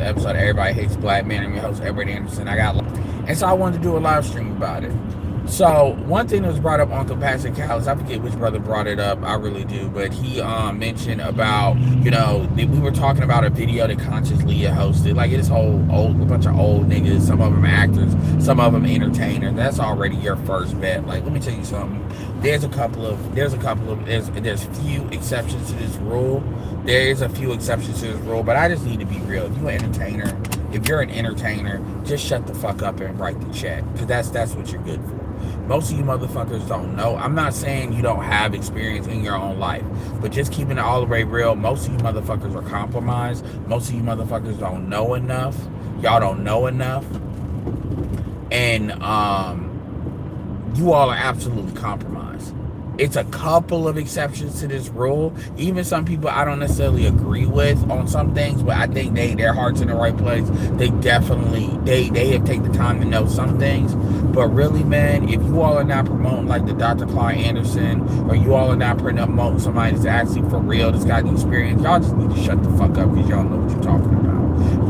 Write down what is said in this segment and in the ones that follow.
episode of Everybody Hates Black Men. I'm your host, Edward Anderson. And so I wanted to do a live stream about it. So one thing that was brought up on Compassion Callous, I forget which brother brought it up, I really do, but he mentioned about, we were talking about a video that Conscious Leah hosted, like this whole a bunch of old niggas, some of them actors, some of them entertainers. That's already your first bet. Like, let me tell you something. There's few exceptions to this rule. There is a few exceptions to this rule, but I just need to be real. If you're an entertainer, just shut the fuck up and write the check, because that's what you're good for. Most of you motherfuckers don't know. I'm not saying you don't have experience in your own life, but just keeping it all the way real, most of you motherfuckers are compromised. Most of you motherfuckers don't know enough. Y'all don't know enough. And you all are absolutely compromised. It's a couple of exceptions to this rule. Even some people I don't necessarily agree with on some things, but I think their heart's in the right place. They definitely they have taken the time to know some things. But really, man, if you all are not promoting like the Dr. Clyde Anderson, or you all are not promoting somebody that's actually for real, that's got the experience, y'all just need to shut the fuck up, because y'all know what you're talking about.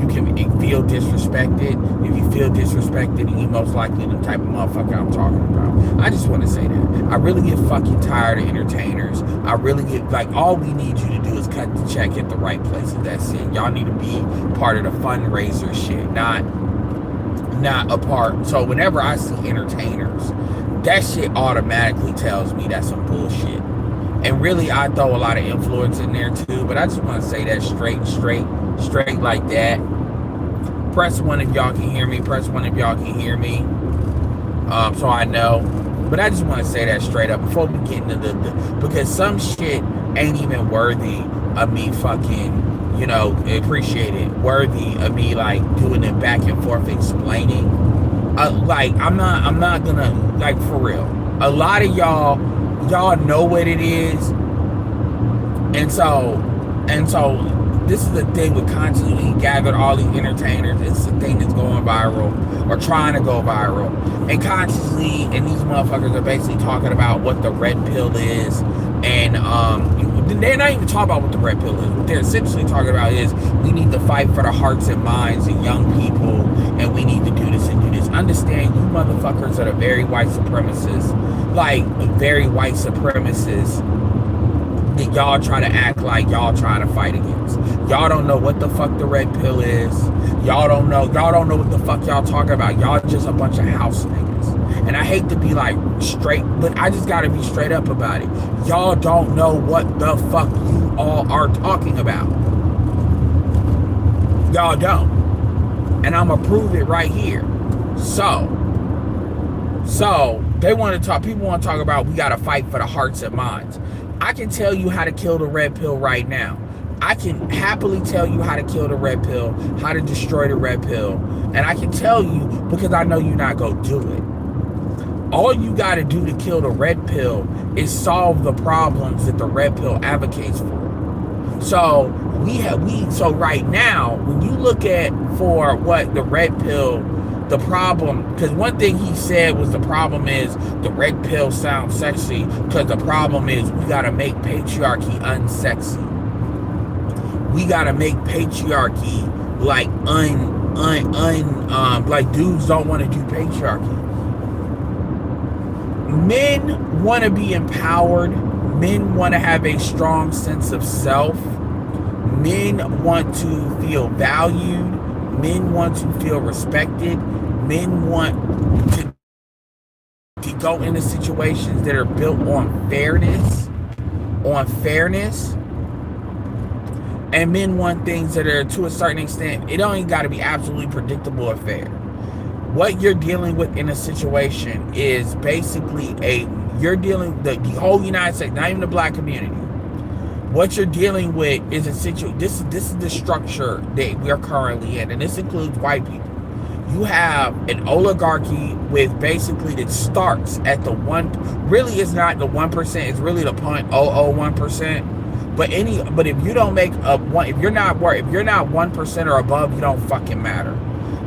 You can feel disrespected. If you feel disrespected, you most likely the type of motherfucker I'm talking about. I just want to say that. I really get fucking tired of entertainers. I really get, like, all we need you to do is cut the check at the right places. That's it. Y'all need to be part of the fundraiser shit, not a part. So whenever I see entertainers, that shit automatically tells me that's some bullshit. And really, I throw a lot of influence in there too, but I just want to say that straight like that. Press one if y'all can hear me. Press one if y'all can hear me. So I know. But I just want to say that straight up before we get into because some shit ain't even worthy of me fucking, appreciate it. Worthy of me, like, doing it back and forth, explaining. Like, I'm not gonna, like, for real. A lot of y'all know what it is. And so this is the thing with constantly gathered all these entertainers. It's the thing that's going viral or trying to go viral. And consciously, and these motherfuckers are basically talking about what the red pill is. And they're not even talking about what the red pill is. What they're essentially talking about is we need to fight for the hearts and minds of young people, and we need to do this and do this. Understand, you motherfuckers are the very white supremacists. Like, very white supremacists that y'all try to act like y'all trying to fight against. Y'all don't know what the fuck the red pill is. Y'all don't know what the fuck y'all talking about. Y'all just a bunch of house niggas. And I hate to be like straight, but I just gotta be straight up about it. Y'all don't know what the fuck you all are talking about. Y'all don't. And I'm gonna prove it right here. So they want to talk, people want to talk about we gotta fight for the hearts and minds. I can tell you how to kill the red pill right now. I can happily tell you how to kill the red pill, how to destroy the red pill. And I can tell you because I know you're not going to do it. All you got to do to kill the red pill is solve the problems that the red pill advocates for. So so right now, when you look at for what the red pill, the problem, because one thing he said was the problem is the red pill sounds sexy, because the problem is we got to make patriarchy unsexy. We got to make patriarchy like like dudes don't want to do patriarchy. Men want to be empowered. Men want to have a strong sense of self. Men want to feel valued. Men want to feel respected. Men want to go into situations that are built on fairness. And men want things that are, to a certain extent, it don't even got to be absolutely predictable or fair. What you're dealing with in a situation is basically you're dealing the whole United States, not even the black community. What you're dealing with is a situation. This is the structure that we're currently in, and this includes white people. You have an oligarchy with basically that starts at the one. Really, it's not the 1%. It's really the 0.001%. But if you don't make a one, if you're not 1% or above, you don't fucking matter.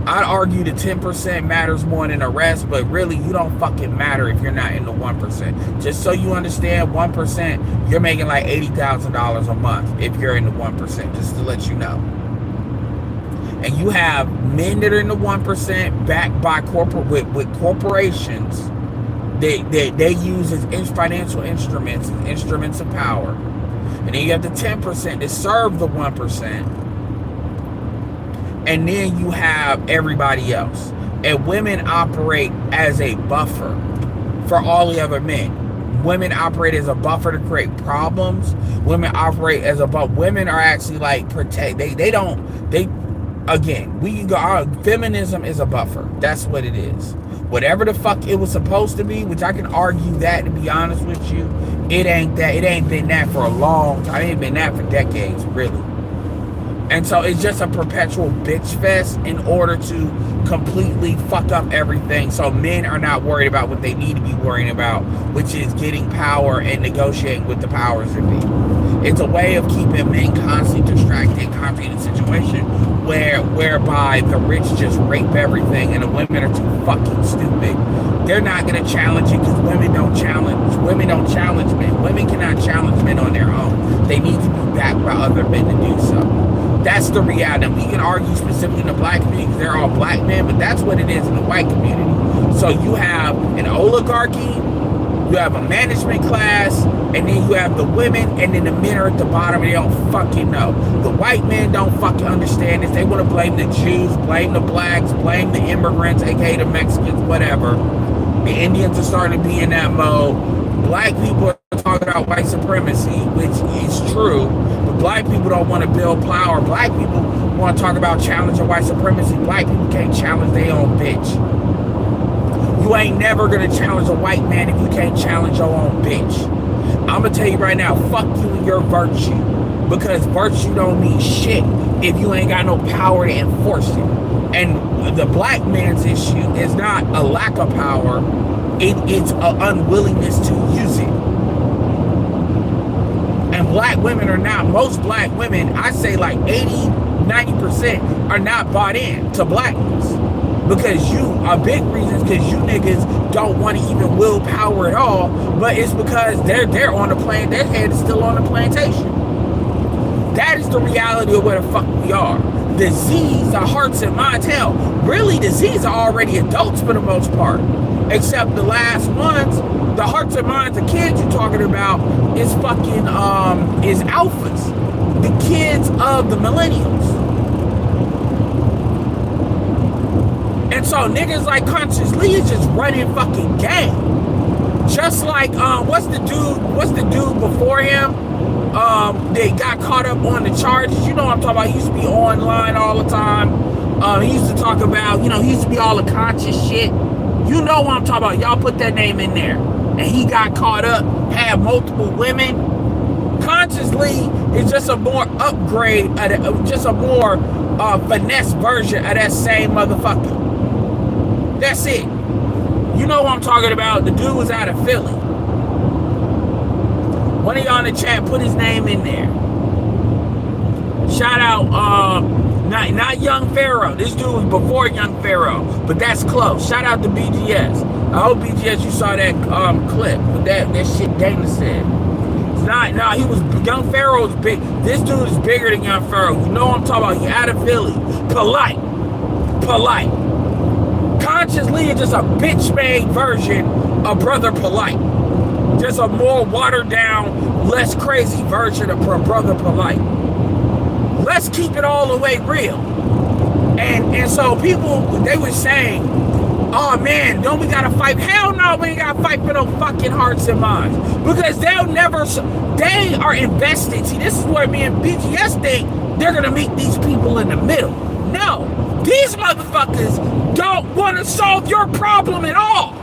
I'd argue that 10% matters more than the rest, but really you don't fucking matter if you're not in the 1%. Just so you understand, 1%, you're making like $80,000 a month if you're in the 1%, just to let you know. and you have men that are in the 1% backed by with corporations that they use as financial instruments, as instruments of power. And then you have the 10% that serve the 1%. And then you have everybody else. And women operate as a buffer for all the other men. Women operate as a buffer to create problems. Women operate as a buffer. Women are actually like protect. Again, we can go. Feminism is a buffer. That's what it is. Whatever the fuck it was supposed to be, which I can argue that, to be honest with you, it ain't that. It ain't been that for a long time. It ain't been that for decades, really. And so it's just a perpetual bitch fest in order to completely fuck up everything. So men are not worried about what they need to be worrying about, which is getting power and negotiating with the powers that be. It's a way of keeping men constantly distracted, constantly in a situation whereby the rich just rape everything and the women are too fucking stupid. They're not going to challenge it because women don't challenge men. Women cannot challenge men on their own. They need to be backed by other men to do so. That's the reality. We can argue specifically in the black community because they're all black men, but that's what it is in the white community. So you have an oligarchy, you have a management class, and then you have the women, and then the men are at the bottom and they don't fucking know. The white men don't fucking understand this. They want to blame the Jews, blame the blacks, blame the immigrants, aka the Mexicans, whatever. The Indians are starting to be in that mode. Black people are talking about white supremacy, which is true, but black people don't want to build power. Black people want to talk about challenging white supremacy. Black people can't challenge their own bitch. You ain't never going to challenge a white man if you can't challenge your own bitch. I'm going to tell you right now, fuck you and your virtue, because virtue don't mean shit if you ain't got no power to enforce it. And the black man's issue is not a lack of power, it's an unwillingness to use it. And black women are not, most black women, I say like 80-90% are not bought in to blackness. Because a big reason is because you niggas don't want to even will power at all, but it's because they're on the plant, their head is still on the plantation. That is the reality of where the fuck we are. Disease, our hearts and minds, hell, really disease are already adults for the most part. Except the last ones, the hearts and minds of kids you're talking about is fucking, is alphas. The kids of the millennials. And so niggas like Conscious Lee is just running fucking game. Just like, what's the dude before him? They got caught up on the charges. You know what I'm talking about. He used to be online all the time. He used to talk about, he used to be all the conscious shit. You know what I'm talking about. Y'all put that name in there. And he got caught up, had multiple women. Conscious Lee is just a more upgrade, just a more finesse version of that same motherfucker. That's it. You know what I'm talking about. The dude was out of Philly. One of y'all in the chat, put his name in there. Shout out, not Young Pharaoh. This dude was before Young Pharaoh, but that's close. Shout out to BGS. I hope BGS you saw that clip with that shit Dana said. He was, Young Pharaoh was big. This dude is bigger than Young Pharaoh. You know what I'm talking about. He out of Philly. Polite. Conscious Lee is just a bitch-made version of Brother Polite. Just a more watered-down, less crazy version of Brother Polite. Let's keep it all the way real. And so people, they were saying, oh man, don't we gotta fight? Hell no, we ain't gotta fight for no fucking hearts and minds. Because they are invested. See, this is where me and BGS think they're gonna meet these people in the middle. No, these motherfuckers don't want to solve your problem at all.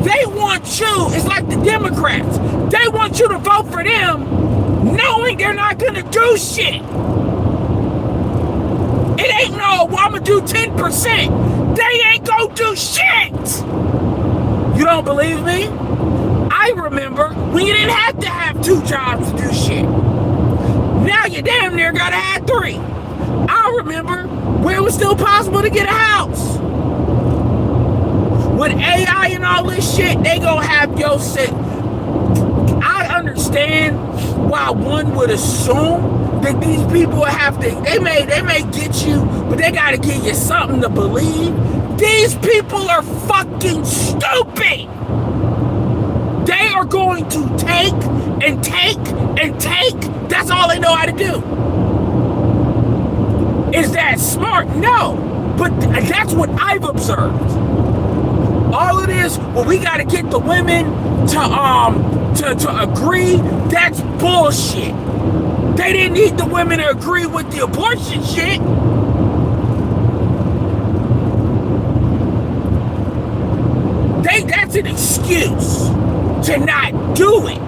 They want you, it's like the Democrats, they want you to vote for them knowing they're not gonna do shit. It ain't no, well, I'm gonna do 10%. They ain't gonna do shit. You don't believe me? I remember when you didn't have to have 2 jobs to do shit. Now you damn near gotta have 3. I remember where it was still possible to get a house. With AI and all this shit, they gonna have I understand why one would assume that these people have to, they may get you, but they gotta give you something to believe. These people are fucking stupid. They are going to take and take and take. That's all they know how to do. Is that smart? No. But that's what I've observed. All it is, well, we gotta get the women to agree. That's bullshit. They didn't need the women to agree with the abortion shit. That's an excuse to not do it.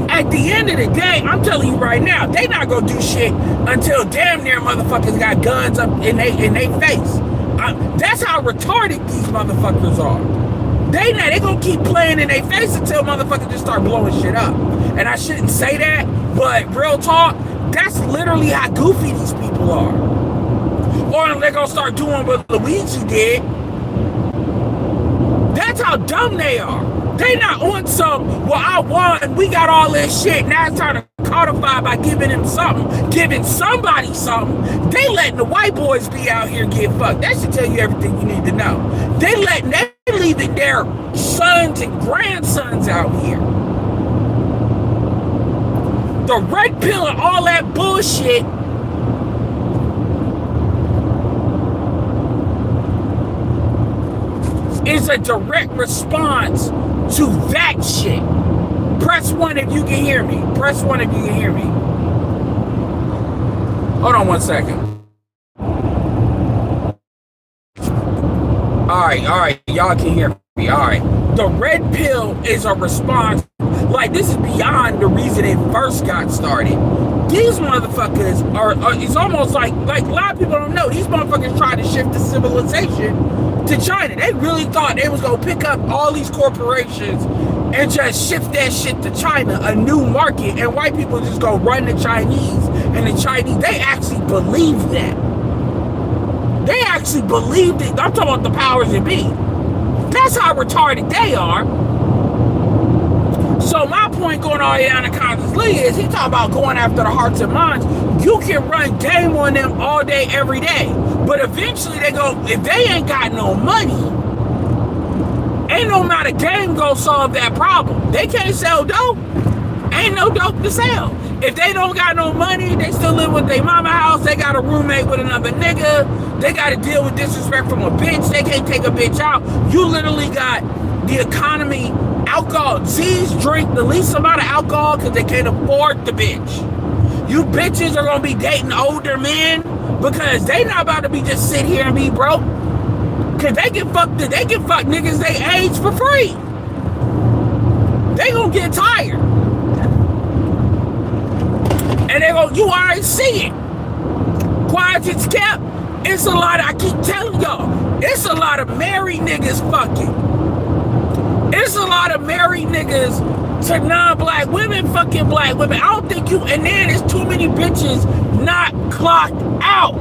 At the end of the day, I'm telling you right now, they not gonna do shit until damn near motherfuckers got guns up in they face. That's how retarded these motherfuckers are. They gonna keep playing in their face until motherfuckers just start blowing shit up. And I shouldn't say that, but real talk, that's literally how goofy these people are. Or they're gonna start doing what Luigi did. That's how dumb they are. They not on some, well, I won, we got all this shit, now it's time to codify by giving him something, giving somebody something. They letting the white boys be out here get fucked. That should tell you everything you need to know. They leaving their sons and grandsons out here. The red pill and all that bullshit is a direct response to that shit. Press 1 if you can hear me. Press 1 if you can hear me. Hold on 1 second. Alright, y'all can hear me. Alright. The red pill is a response. Like, this is beyond the reason it first got started. These motherfuckers are it's almost like a lot of people don't know, these motherfuckers tried to shift the civilization to China. They really thought they was gonna pick up all these corporations and just shift that shit to China, a new market, and white people just gonna run the Chinese. And the Chinese, they actually believe that. They actually believed it. I'm talking about the powers that be. That's how retarded they are. So my point going all the way down to Constance Lee is he talking about going after the hearts and minds. You can run game on them all day, every day. But eventually they go, if they ain't got no money, ain't no amount of game gonna solve that problem. They can't sell dope. Ain't no dope to sell. If they don't got no money, they still live with their mama house, they got a roommate with another nigga, they gotta deal with disrespect from a bitch, they can't take a bitch out. You literally got the economy, alcohol. Z's drink the least amount of alcohol because they can't afford the bitch. You bitches are gonna be dating older men because they not about to be just sit here and be broke. Cause they can fuck niggas they age for free. They gonna get tired. And they go, you already see it. Quiet as kept. It's a lot of, I keep telling y'all, it's a lot of married niggas fucking. It's a lot of married niggas to non-black women fucking black women. I don't think and then there's too many bitches not clocked out.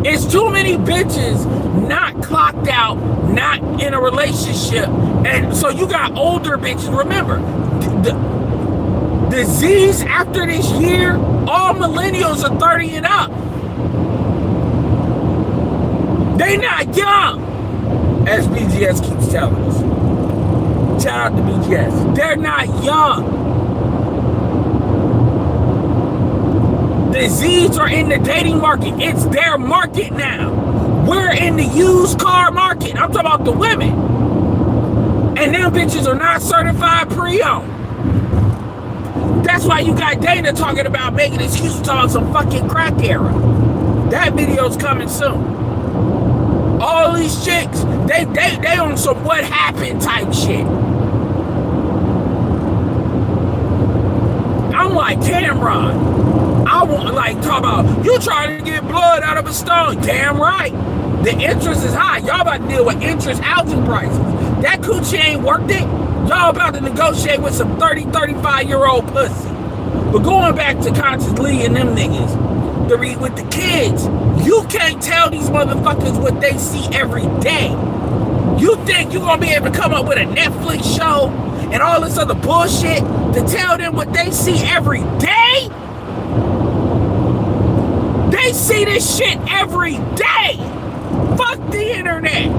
It's too many bitches not clocked out, not in a relationship. And so you got older bitches. Remember, the Z's after this year, all millennials are 30 and up. They not young, as BGS keeps telling us. Shout out to BGS. They're not young. The Z's are in the dating market. It's their market now. We're in the used car market. I'm talking about the women. And them bitches are not certified pre-owned. That's why you got Dana talking about making excuses talking some fucking crack era. That video's coming soon. All these chicks, they on some what happened type shit. I'm like, Cameron, I want like talk about you trying to get blood out of a stone. Damn right. The interest is high. Y'all about to deal with interest housing prices. That coochie ain't worth it. Y'all about to negotiate with some 30, 35-year-old pussy. But going back to Constance Lee and them niggas, with the kids, you can't tell these motherfuckers what they see every day. You think you're gonna be able to come up with a Netflix show and all this other bullshit to tell them what they see every day? They see this shit every day. Fuck the internet.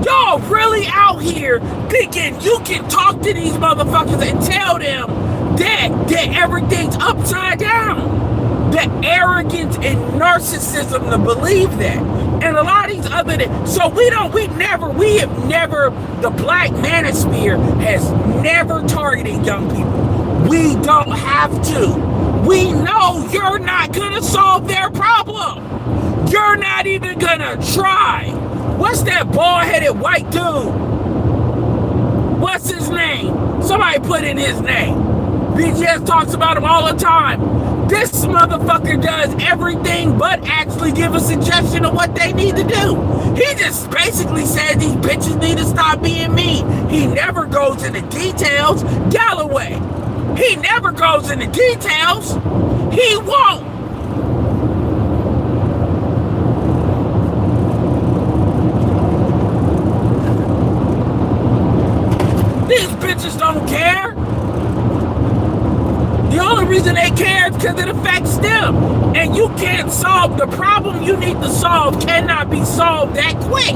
Y'all really out here thinking you can talk to these motherfuckers and tell them that everything's upside down. The arrogance and narcissism to believe that. And a lot of these other, so the Black Manosphere has never targeted young people. We don't have to. We know you're not gonna solve their problem. You're not even gonna try. What's that bald-headed white dude? What's his name? Somebody put in his name. BGS talks about him all the time. This motherfucker does everything but actually give a suggestion of what they need to do. He just basically said these bitches need to stop being mean. He never goes into details. Galloway. He never goes into details. He won't. These bitches don't care. The only reason they care is because it affects them. And you can't solve the problem you need to solve, cannot be solved that quick.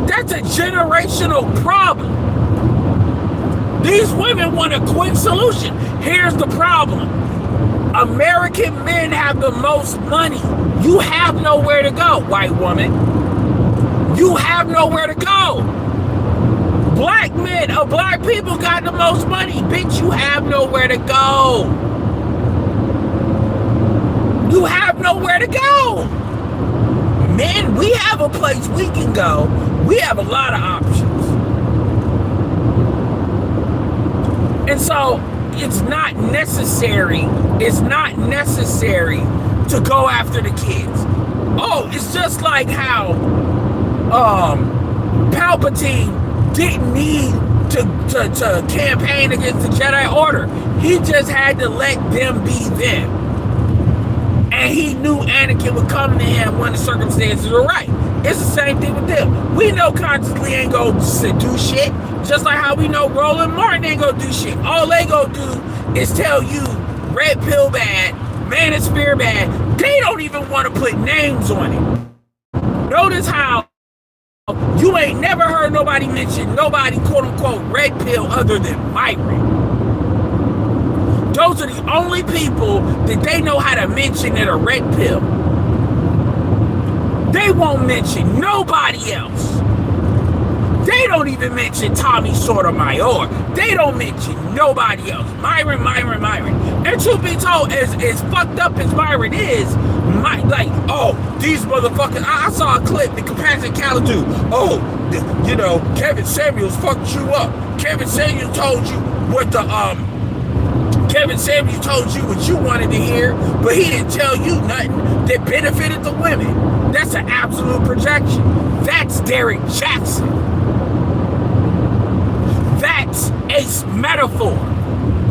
That's a generational problem. These women want a quick solution. Here's the problem. American men have the most money. You have nowhere to go, white woman. You have nowhere to go. Black men or black people got the most money. Bitch, you have nowhere to go. You have nowhere to go. Men, we have a place we can go. We have a lot of options. And so it's not necessary to go after the kids. Oh, it's just like how Palpatine didn't need to campaign against the Jedi Order. He just had to let them be them. And he knew Anakin would come to him when the circumstances were right. It's the same thing with them. We know consciously ain't gonna do shit. Just like how we know Roland Martin ain't gonna do shit. All they gonna do is tell you red pill bad, manosphere bad. They don't even want to put names on it. Notice how you ain't never heard nobody mention nobody quote unquote red pill other than Myron. Those are the only people that they know how to mention that are red pill. They won't mention nobody else. They don't even mention Tommy Sotomayor. They don't mention nobody else. Myron. And truth be told, as fucked up as Myron is, these motherfuckers, I saw a clip, the Compassion Caladu. Kevin Samuels fucked you up. Kevin Samuels told you what you wanted to hear, but he didn't tell you nothing that benefited the women. That's an absolute projection. That's Derek Jackson. That's a metaphor.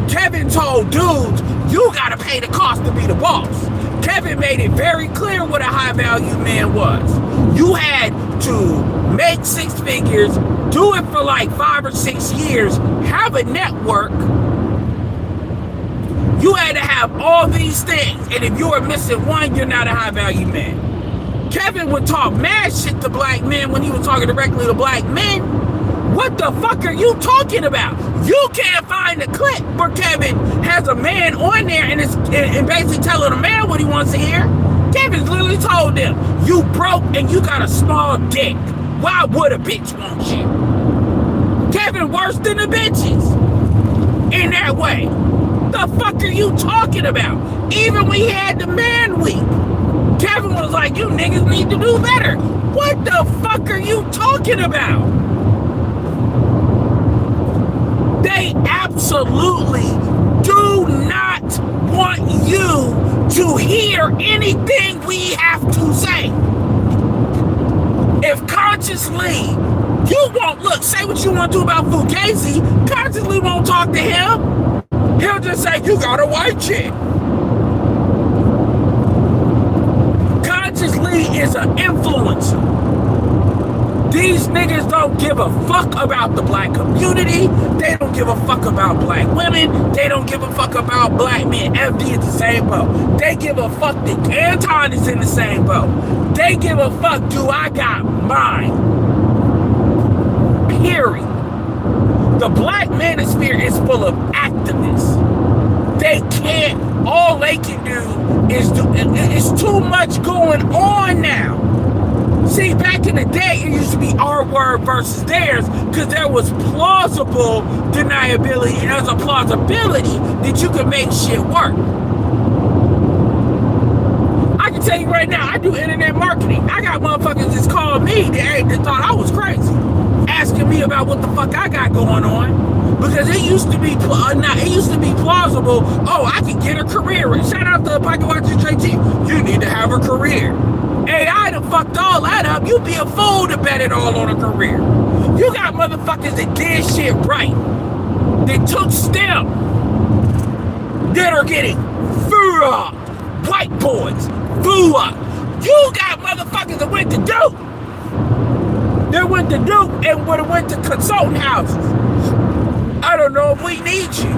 Kevin told dudes, you gotta pay the cost to be the boss. Kevin made it very clear what a high value man was. You had to make 6 figures, do it for like 5 or 6 years, have a network. You had to have all these things, and if you were missing one, you're not a high value man. Kevin would talk mad shit to black men when he was talking directly to black men. What the fuck are you talking about? You can't find a clip where Kevin has a man on there and basically telling a man what he wants to hear. Kevin's literally told them, you broke and you got a small dick. Why would a bitch want you? Kevin worse than the bitches in that way. The fuck are you talking about? Even when he had the man week, Kevin was like, you niggas need to do better. What the fuck are you talking about? They absolutely do not want you to hear anything we have to say. If consciously you won't say what you want to do about Fugazi, consciously won't talk to him. He'll just say, you got a white chick. Consciously is an influencer. These niggas don't give a fuck about the black community. They don't give a fuck about black women. They don't give a fuck about black men. FD is the same boat. They give a fuck that Anton is in the same boat. They give a fuck, do I got mine? Period. The black manosphere is full of activists. They can't, all they can do is it's too much going on now. See, back in the day, it used to be our word versus theirs because there was plausible deniability and there's a plausibility that you could make shit work. I can tell you right now, I do internet marketing. I got motherfuckers that's called me that thought I was crazy, asking me about what the fuck I got going on. Because it used to be plausible. Oh, I can get a career. Shout out to Pocket Watcher JT. You need to have a career. AI done fucked all that up. You'd be a fool to bet it all on a career. You got motherfuckers that did shit right, that took STEM, that are getting FUA, white boys, FUA. You got motherfuckers that went to Duke. They went to Duke and would have went to consulting houses. I don't know if we need you.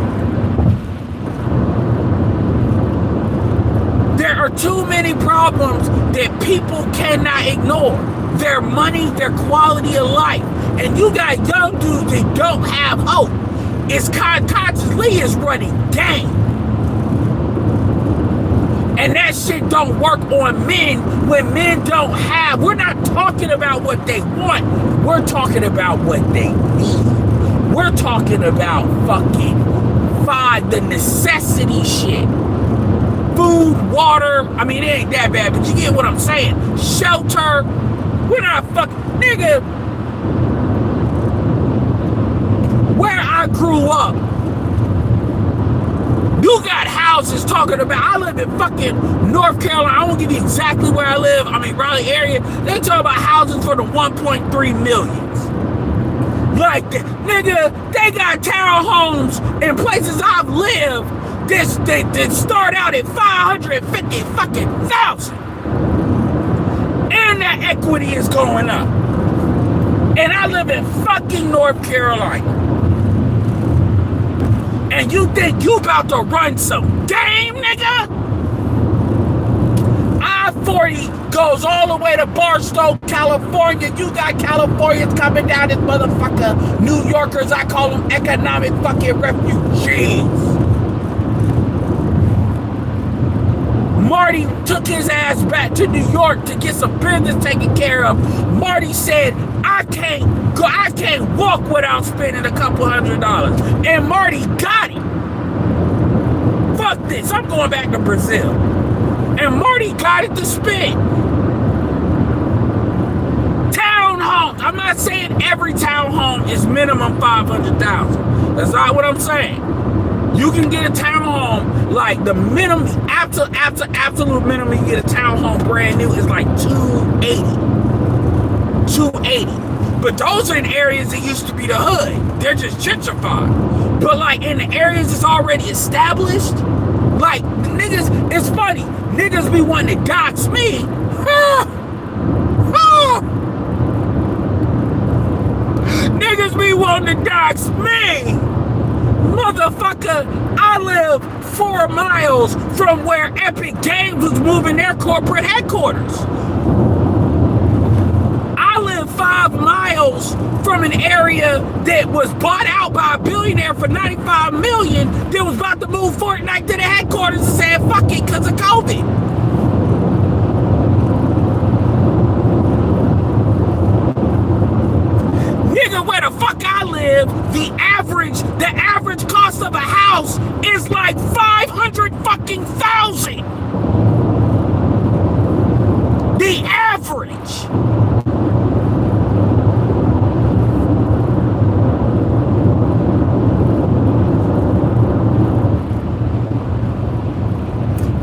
There are too many problems that people cannot ignore. Their money, their quality of life. And you got young dudes that don't have hope. It's Conscious Lee is running game. And that shit don't work on men when men don't have. We're not talking about what they want. We're talking about what they need. We're talking about fucking the necessity shit. Food, water, I mean, it ain't that bad, but you get what I'm saying. Shelter, we're not fucking, nigga. Where I grew up, you got houses talking about, I live in fucking North Carolina, I won't give you exactly where I live, I mean, Raleigh area, they talk about houses for the 1.3 millions. Like, nigga, they got townhomes in places I've lived that start out at 550 fucking thousand. And that equity is going up. And I live in fucking North Carolina. And you think you about to run some game, nigga? I-40 goes all the way to Barstow, California. You got Californians coming down this motherfucker. New Yorkers, I call them economic fucking refugees. Marty took his ass back to New York to get some business taken care of. Marty said, I can't walk without spending a couple $100. And Marty got it. Fuck this, I'm going back to Brazil. And Marty got it to spend. Townhomes. I'm not saying every townhome is minimum $500,000. That's not what I'm saying. You can get a townhome, like the minimum, absolute minimum you get a townhome brand new is like $280. But those are in areas that used to be the hood. They're just gentrified. But like in the areas that's already established, like niggas, it's funny. Niggas be wanting to dox me. Niggas be wanting to dox me. Motherfucker, I live 4 miles from where Epic Games was moving their corporate headquarters. I live 5 miles from an area that was bought out by a billionaire for $95 million that was about to move Fortnite to the headquarters and said fuck it because of COVID. Nigga, where the fuck I live, the average cost of a house is like 500,000. The average.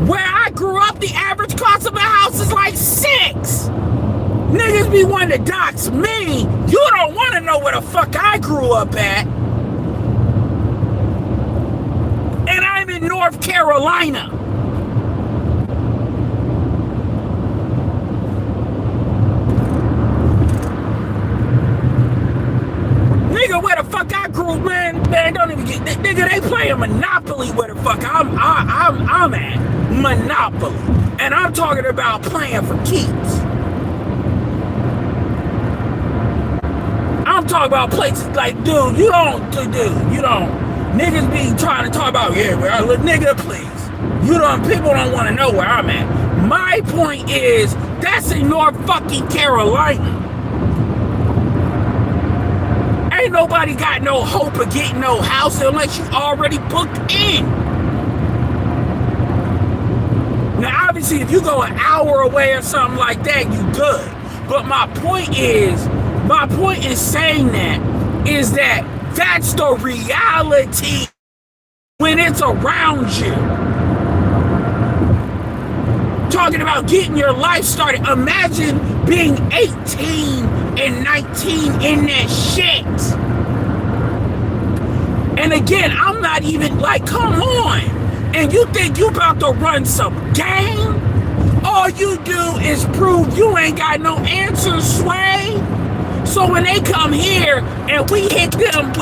Where I grew up, the average cost of a house is like 6. Niggas be wanting to dox me. You don't want to know where the fuck I grew up at. And I'm in North Carolina. Nigga, they playing Monopoly where the fuck I'm at. Monopoly. And I'm talking about playing for keeps. I'm talking about places like, dude, you don't. Niggas be trying to talk about, yeah, well, look, nigga, please. People don't want to know where I'm at. My point is, that's in North fucking Carolina. Ain't nobody got no hope of getting no house unless you already booked in. Now, obviously, if you go an hour away or something like that, you good. But my point in saying that is that that's the reality when it's around you. Talking about getting your life started. Imagine being 18 and 19 in that shit. And again, I'm not even like, come on. And you think you about to run some game? All you do is prove you ain't got no answers, Sway. So when they come here and we hit them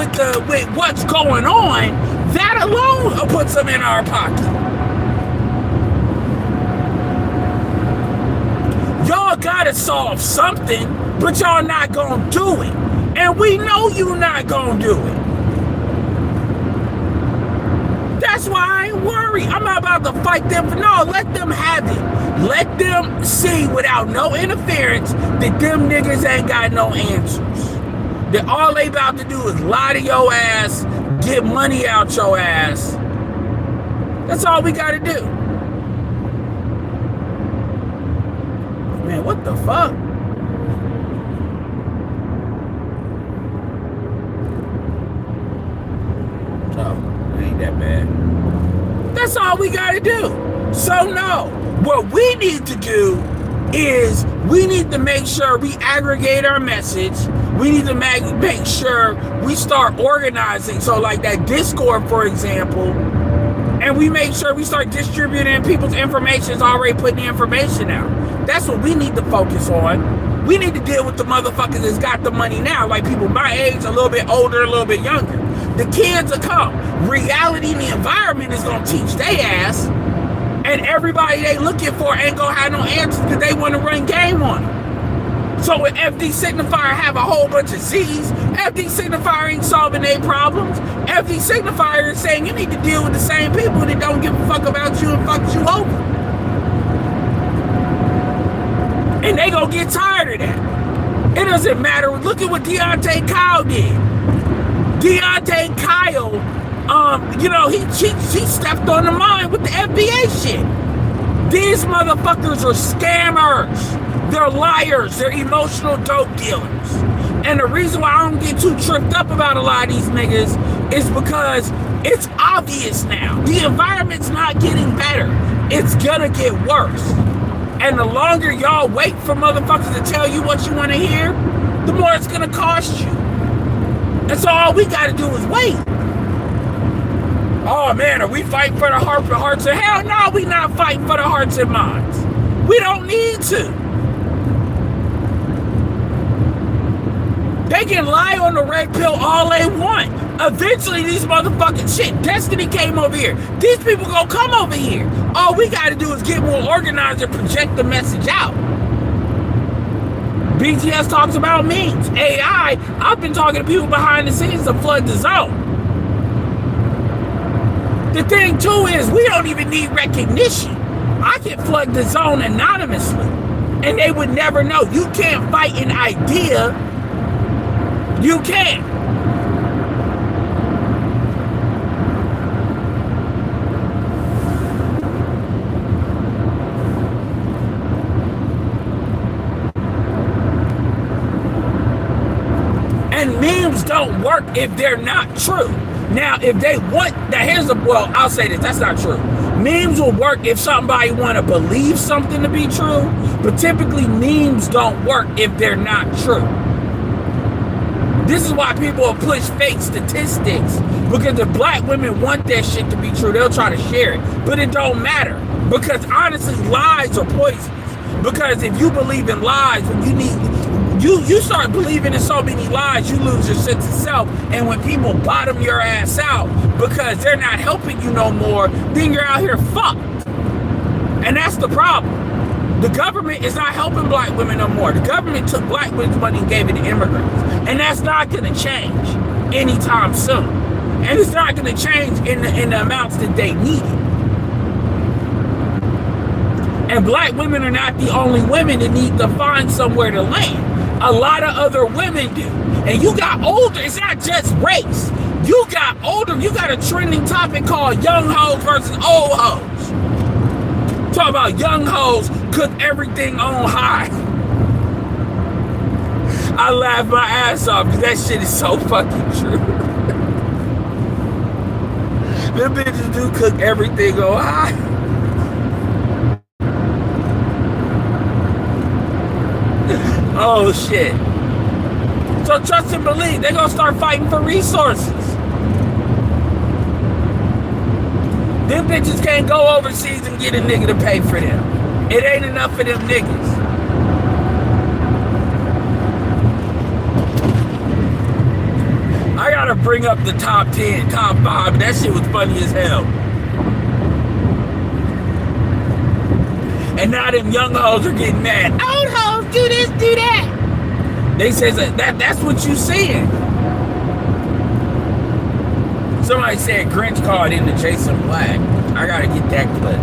with what's going on, that alone puts them in our pocket. Y'all gotta solve something, but y'all not gonna do it. And we know you not gonna do it. That's why I ain't worried. I'm not about to fight them. No, let them have it. Let them see without no interference that them niggas ain't got no answers. That all they about to do is lie to your ass, get money out your ass. That's all we gotta do. Man, what the fuck? Oh, ain't that bad. That's all we gotta do. So no, what we need to do is we need to make sure we aggregate our message. We need to make sure we start organizing. So like that Discord, for example, and we make sure we start distributing people's information, already putting the information out. That's what we need to focus on. We need to deal with the motherfuckers that's got the money now, like people my age, a little bit older, a little bit younger. The kids will come. Reality and the environment is gonna teach they ass, and everybody they looking for ain't gonna have no answers because they want to run game on them. So with FD Signifier have a whole bunch of Z's, FD Signifier ain't solving their problems. FD Signifier is saying you need to deal with the same people that don't give a fuck about you and fuck you over. And they gonna get tired of that. It doesn't matter. Look at what Deontay Kyle did. Deontay Kyle, he stepped on the mine with the FBA shit. These motherfuckers are scammers. They're liars. They're emotional dope dealers. And the reason why I don't get too tripped up about a lot of these niggas is because it's obvious now. The environment's not getting better. It's gonna get worse. And the longer y'all wait for motherfuckers to tell you what you want to hear, the more it's gonna cost you. And so all we gotta do is wait. Oh man, are we fighting for the hearts and hell no, we not fighting for the hearts and minds. We don't need to. They can lie on the red pill all they want. Eventually these motherfucking shit, Destiny came over here. These people gonna come over here. All we gotta do is get more organized and project the message out. BTS talks about memes. AI, I've been talking to people behind the scenes to flood the zone. The thing too is we don't even need recognition. I can flood the zone anonymously and they would never know. You can't fight an idea. You can't. And memes don't work if they're not true. Now, if they want, I'll say this, that's not true. Memes will work if somebody want to believe something to be true, but typically memes don't work if they're not true. This is why people will push fake statistics, because if black women want that shit to be true, they'll try to share it, but it don't matter, because honestly, lies are poisonous. Because if you believe in lies, You start believing in so many lies, you lose your sense of self. And when people bottom your ass out because they're not helping you no more, then you're out here fucked. And that's the problem. The government is not helping black women no more. The government took black women's money and gave it to immigrants. And that's not going to change anytime soon. And it's not going to change in the amounts that they need. And black women are not the only women that need to find somewhere to land. A lot of other women do. And you got older. It's not just race. You got older. You got a trending topic called young hoes versus old hoes. Talk about young hoes cook everything on high. I laugh my ass off because that shit is so fucking true. Them bitches do cook everything on high. Oh shit. So trust and believe, they're gonna start fighting for resources. Them bitches can't go overseas and get a nigga to pay for them. It ain't enough for them niggas. I gotta bring up the top 10, top 5. That shit was funny as hell. And now them young hoes are getting mad. Old hoes do this, do that. They says that's what you seeing. Somebody said Grinch called into Jason Black. I gotta get that clip.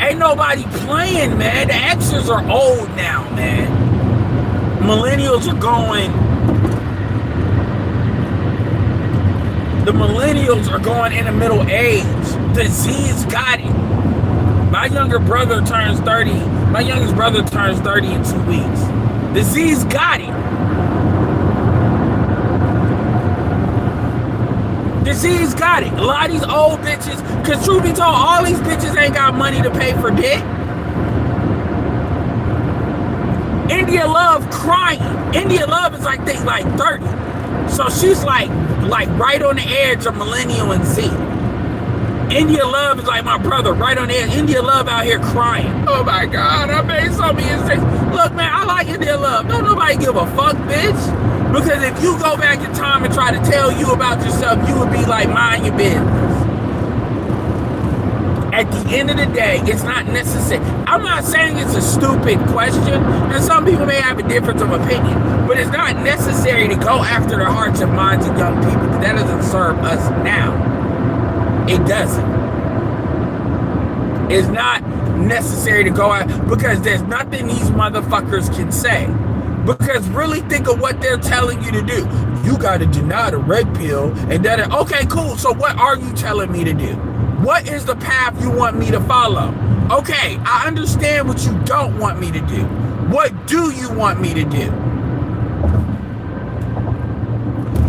Ain't nobody playing, man. The Xers are old now, man. Millennials are going. The millennials are going in the middle age. The Z's got it. My younger brother turns 30. My youngest brother turns 30 in 2 weeks. The Z's got it. The Z's got it. A lot of these old bitches, because truth be told, all these bitches ain't got money to pay for dick. India Love crying. India Love is like, they like 30. So she's like right on the edge of millennial and Z. India Love is like my brother, right on the edge. India Love out here crying. Oh my God, I made so many mistakes. Look, man, I like India Love. Don't nobody give a fuck, bitch. Because if you go back in time and try to tell you about yourself, you would be like, mind your business. At the end of the day, it's not necessary. I'm not saying it's a stupid question, and some people may have a difference of opinion, but it's not necessary to go after the hearts and minds of young people, because that doesn't serve us now. It doesn't. It's not necessary to go out, because there's nothing these motherfuckers can say. Because really think of what they're telling you to do. You got to deny the red pill, and that. Okay, cool. So what are you telling me to do? What is the path you want me to follow? Okay, I understand what you don't want me to do. What do you want me to do?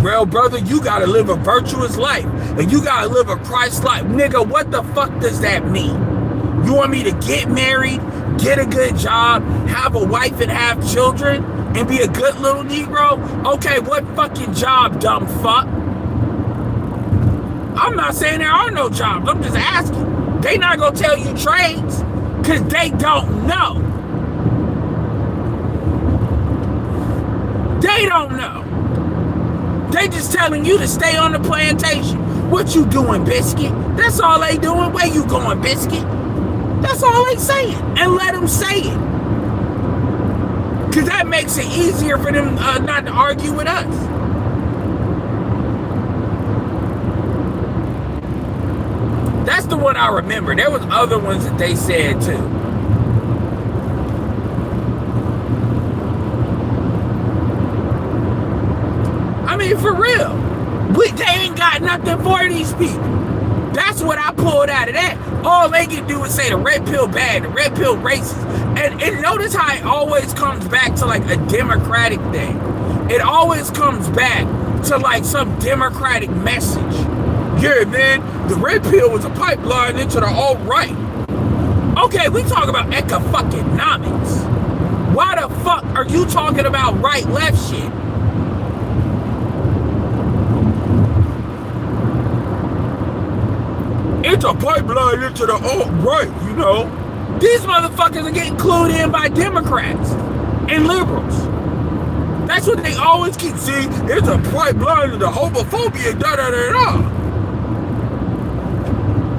Well, brother, you gotta live a virtuous life, and you gotta live a Christ life. Nigga, what the fuck does that mean? You want me to get married, get a good job, have a wife and have children, and be a good little Negro? Okay, what fucking job, dumb fuck? I'm not saying there are no jobs. I'm just asking. They not gonna tell you trades, because they don't know. They don't know. They just telling you to stay on the plantation. What you doing, Biscuit? That's all they doing. Where you going, Biscuit? That's all they saying. And let them say it. Because that makes it easier for them not to argue with us. That's the one I remember. There was other ones that they said too. I mean, for real. They ain't got nothing for these people. That's what I pulled out of that. All they can do is say the red pill bad, the red pill racist. And notice how it always comes back to like a Democratic thing. It always comes back to like some Democratic message. Yeah, man, the red pill was a pipeline into the alt-right. Okay, we talk about eco-fucking-nomics. Why the fuck are you talking about right-left shit? It's a pipeline into the alt-right, you know? These motherfuckers are getting clued in by Democrats. and liberals. That's what they always keep saying. It's a bright line of the homophobia, da-da-da-da.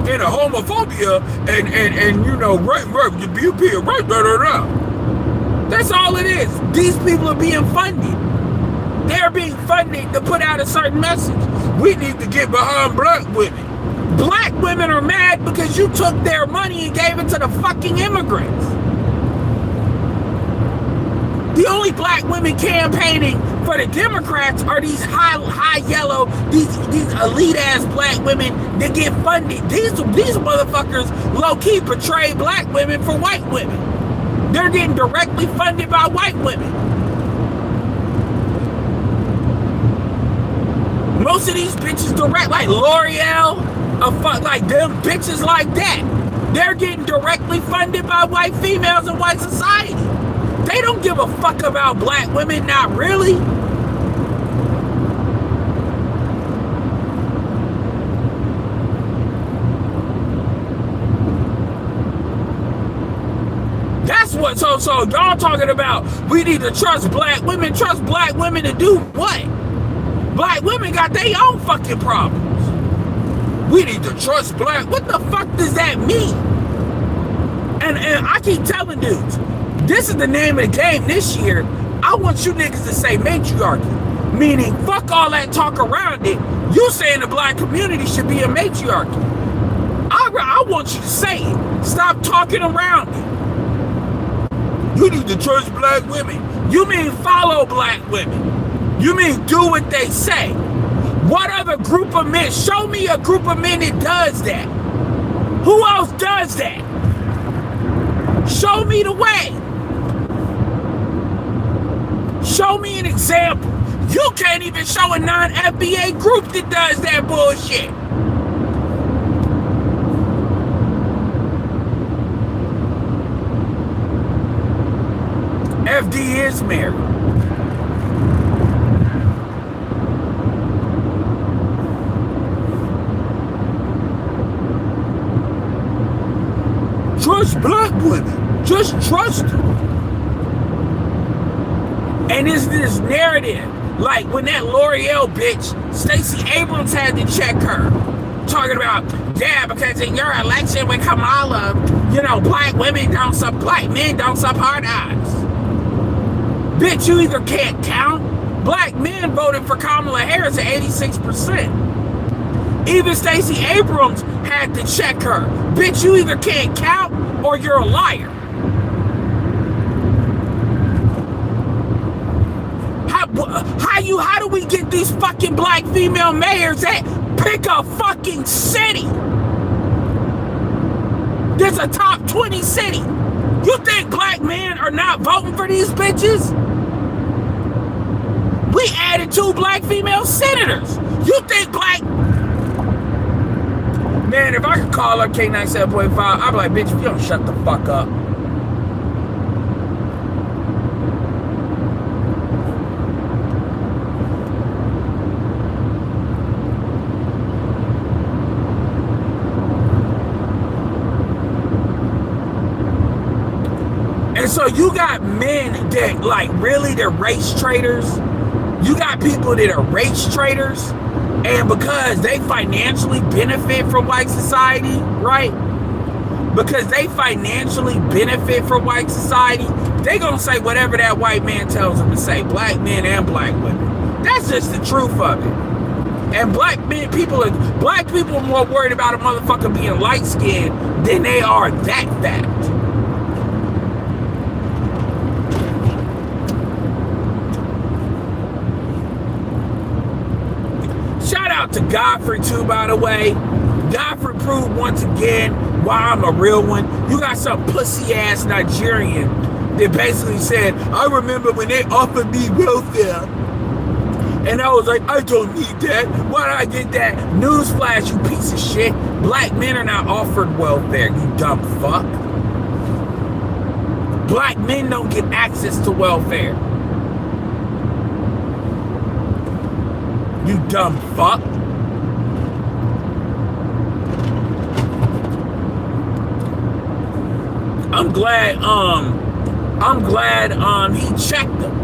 And the homophobia and you know, rape, the beauty of rape, da-da-da. That's all it is. These people are being funded. They're being funded to put out a certain message. We need to get behind black women. Black women are mad because you took their money and gave it to the fucking immigrants. The only black women campaigning for the Democrats are these high yellow, these elite ass black women that get funded. These motherfuckers low key portray black women for white women. They're getting directly funded by white women. Most of these bitches direct, like L'Oreal, like them bitches like that. They're getting directly funded by white females in white society. They don't give a fuck about black women, not really. That's what, so y'all talking about, we need to trust black women to do what? Black women got their own fucking problems. We need to trust black, what the fuck does that mean? And I keep telling dudes, this is the name of the game this year. I want you niggas to say matriarchy. Meaning, fuck all that talk around it. You saying the black community should be a matriarchy. I want you to say it. Stop talking around it. You need to trust black women. You mean follow black women. You mean do what they say. What other group of men? Show me a group of men that does that. Who else does that? Show me the way. Show me an example. You can't even show a non-FBA group that does that bullshit. FD is married. Trust black women. Just trust them. And it's this narrative, like when that L'Oreal bitch, Stacey Abrams had to check her, talking about, yeah, because in your election with Kamala, you know, black men don't support us. Bitch, you either can't count. Black men voted for Kamala Harris at 86%. Even Stacey Abrams had to check her. Bitch, you either can't count or you're a liar. How do we get these fucking black female mayors that pick a fucking city? There's a top 20 city. You think black men are not voting for these bitches? We added 2 black female senators. You think black... Man, if I could call up K97.5, I'd be like, bitch, if you don't shut the fuck up. And so you got men that, like, really, they're race traders. You got people that are race traders, and because they financially benefit from white society, right? Because they financially benefit from white society, they gonna say whatever that white man tells them to say, black men and black women. That's just the truth of it. And black people are more worried about a motherfucker being light-skinned than they are that fact. Shout out to Godfrey too, by the way. Godfrey proved once again why I'm a real one. You got some pussy ass Nigerian that basically said, I remember when they offered me welfare. And I was like, I don't need that. Why did I get that? Newsflash, you piece of shit. Black men are not offered welfare, you dumb fuck. Black men don't get access to welfare. You dumb fuck. I'm glad I'm glad he checked them.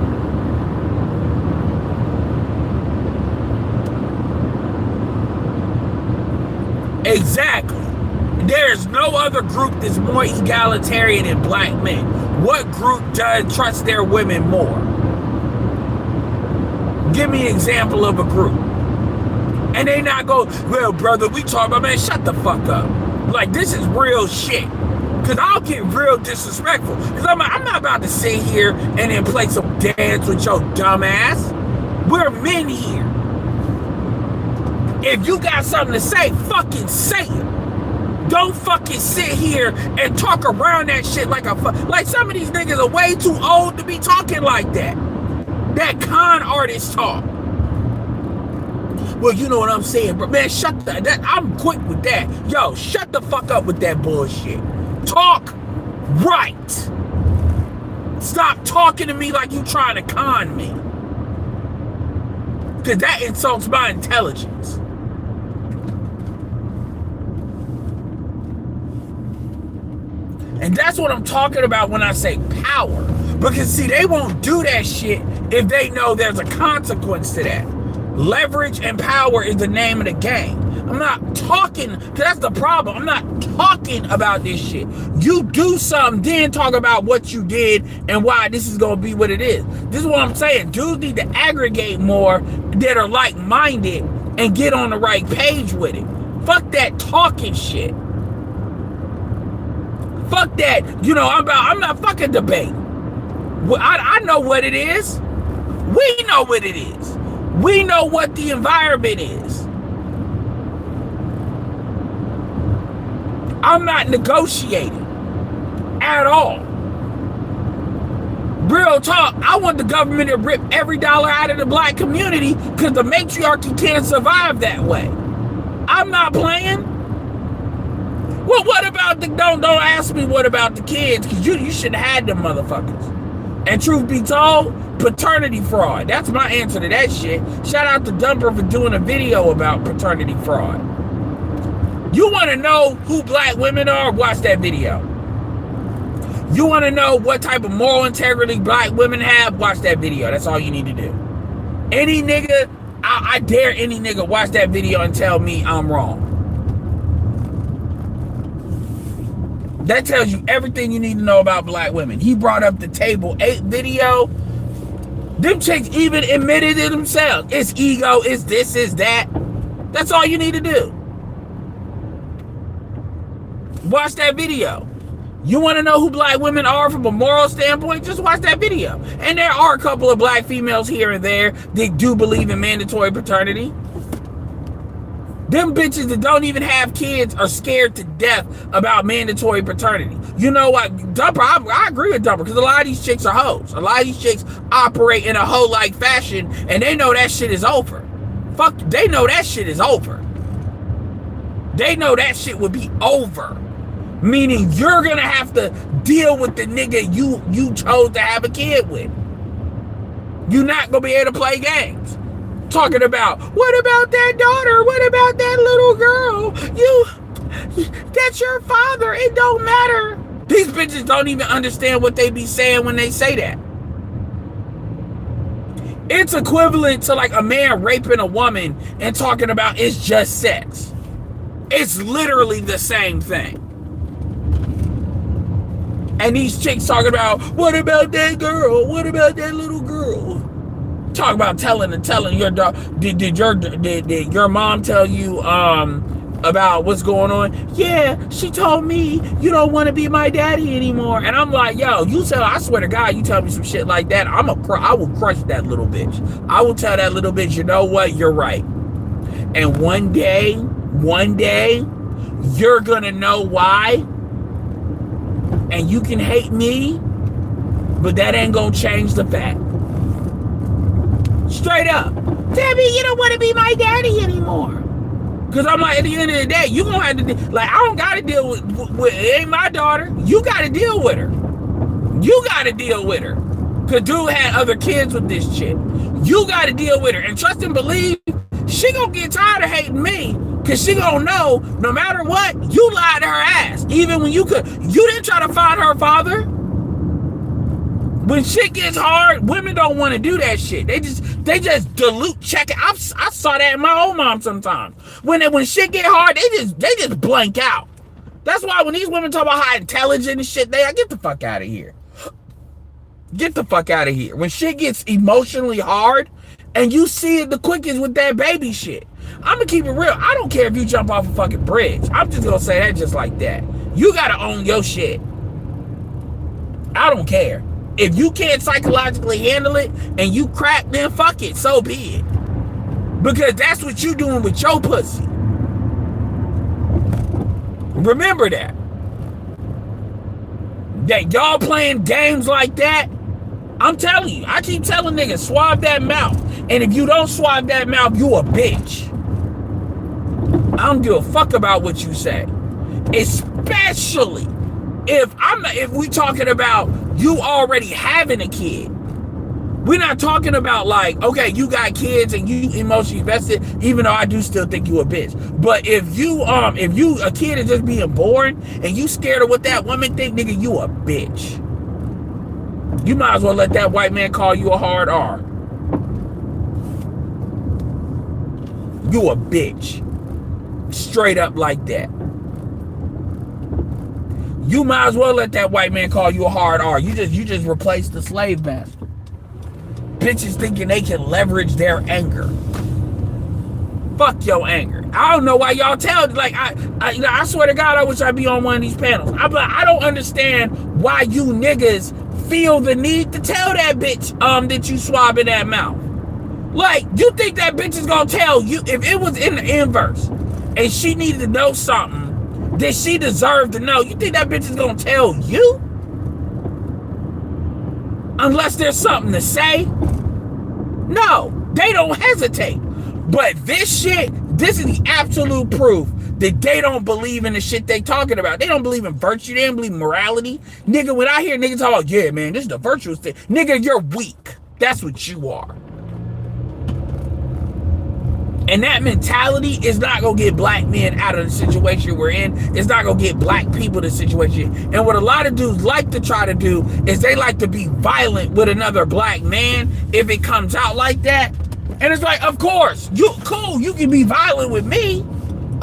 Exactly. There's no other group that's more egalitarian than black men. What group does trust their women more? Give me an example of a group. And they not go, well, brother, we talk about, man, shut the fuck up. Like, this is real shit. Because I'll get real disrespectful. Because I'm not about to sit here and then play some dance with your dumb ass. We're men here. If you got something to say, fucking say it. Don't fucking sit here and talk around that shit like like some of these niggas are way too old to be talking like that. That con artist talk. Well, you know what I'm saying, but man, I'm quick with that. Yo, shut the fuck up with that bullshit. Talk right. Stop talking to me like you trying to con me. Because that insults my intelligence. And that's what I'm talking about when I say power. Because see, they won't do that shit if they know there's a consequence to that. Leverage and power is the name of the game. I'm not talking, because that's the problem. I'm not talking about this shit. You do something, then talk about what you did and why this is going to be what it is. This is what I'm saying. Dudes need to aggregate more that are like-minded and get on the right page with it. Fuck that talking shit. Fuck that. You know, I'm not fucking debating. I know what it is. We know what it is. We know what the environment is. I'm not negotiating at all. Real talk, I want the government to rip every dollar out of the black community because the matriarchy can't survive that way. I'm not playing. Well, what about don't ask me what about the kids, because you should have had them motherfuckers. And truth be told, paternity fraud. That's my answer to that shit. Shout out to Dumper for doing a video about paternity fraud. You want to know who black women are? Watch that video. You want to know what type of moral integrity black women have? Watch that video. That's all you need to do. Any nigga, I dare any nigga watch that video and tell me I'm wrong. That tells you everything you need to know about black women. He brought up the Table 8 video. Them chicks even admitted it themselves. It's ego, it's this, it's that. That's all you need to do. Watch that video. You want to know who black women are from a moral standpoint? Just watch that video. And there are a couple of black females here and there that do believe in mandatory paternity. Them bitches that don't even have kids are scared to death about mandatory paternity. You know what? Dumper, I agree with Dumper, because a lot of these chicks are hoes. A lot of these chicks operate in a hoe-like fashion, and they know that shit is over. Fuck, they know that shit is over. They know that shit would be over. Meaning you're gonna have to deal with the nigga you chose to have a kid with. You're not gonna be able to play games. Talking about, what about that daughter? What about that little girl? That's your father. It don't matter. These bitches don't even understand what they be saying when they say that. It's equivalent to like a man raping a woman and talking about it's just sex. It's literally the same thing. And these chicks talking about, what about that girl? What about that little girl? Talk about telling your dog. Did your mom tell you about what's going on? Yeah, she told me you don't want to be my daddy anymore. And I'm like, yo, I swear to God, you tell me some shit like that, I will crush that little bitch. I will tell that little bitch, you know what? You're right. And one day, you're gonna know why. And you can hate me, but that ain't gonna change the fact. Straight up. Debbie, you don't want to be my daddy anymore. Because I'm like, at the end of the day, you gonna have to, like, I don't gotta deal with it ain't my daughter. You gotta deal with her. You gotta deal with her. Because dude had other kids with this chick. You gotta deal with her. And trust and believe, she gonna get tired of hating me. Because she gonna know, no matter what, you lied to her ass. Even when you didn't try to find her father. When shit gets hard, women don't want to do that shit. They just dilute check it. I saw that in my own mom sometimes. When shit get hard, they just blank out. That's why when these women talk about how intelligent and shit they are, get the fuck out of here. Get the fuck out of here. When shit gets emotionally hard, and you see it the quickest with that baby shit. I'm gonna keep it real. I don't care if you jump off a fucking bridge. I'm just gonna say that just like that. You gotta own your shit. I don't care. If you can't psychologically handle it and you crack, then fuck it, so be it. Because that's what you doing with your pussy. Remember that. That y'all playing games like that, I'm telling you, I keep telling niggas, swab that mouth. And if you don't swab that mouth, you a bitch. I don't give a fuck about what you say. Especially if we talking about you already having a kid. We're not talking about like, okay, you got kids and you emotionally invested, even though I do still think you a bitch. But if you a kid is just being born and you scared of what that woman think, nigga, you a bitch. You might as well let that white man call you a hard R. You a bitch. Straight up like that. You might as well let that white man call you a hard R. You just replaced the slave master. Bitches thinking they can leverage their anger. Fuck your anger. I don't know why y'all tell, like, I swear to God, I wish I'd be on one of these panels. I don't understand why you niggas feel the need to tell that bitch that you swabbing that mouth. Like, you think that bitch is gonna tell you, if it was in the inverse and she needed to know something that she deserved to know, you think that bitch is gonna tell you? Unless there's something to say? No, they don't hesitate. But this shit, this is the absolute proof that they don't believe in the shit they talking about. They don't believe in virtue. They don't believe in morality. Nigga, when I hear niggas talk about, yeah, man, this is the virtuous thing. Nigga, you're weak. That's what you are. And that mentality is not going to get black men out of the situation we're in. It's not going to get black people the situation. And what a lot of dudes like to try to do is they like to be violent with another black man if it comes out like that. And it's like, of course, you can be violent with me.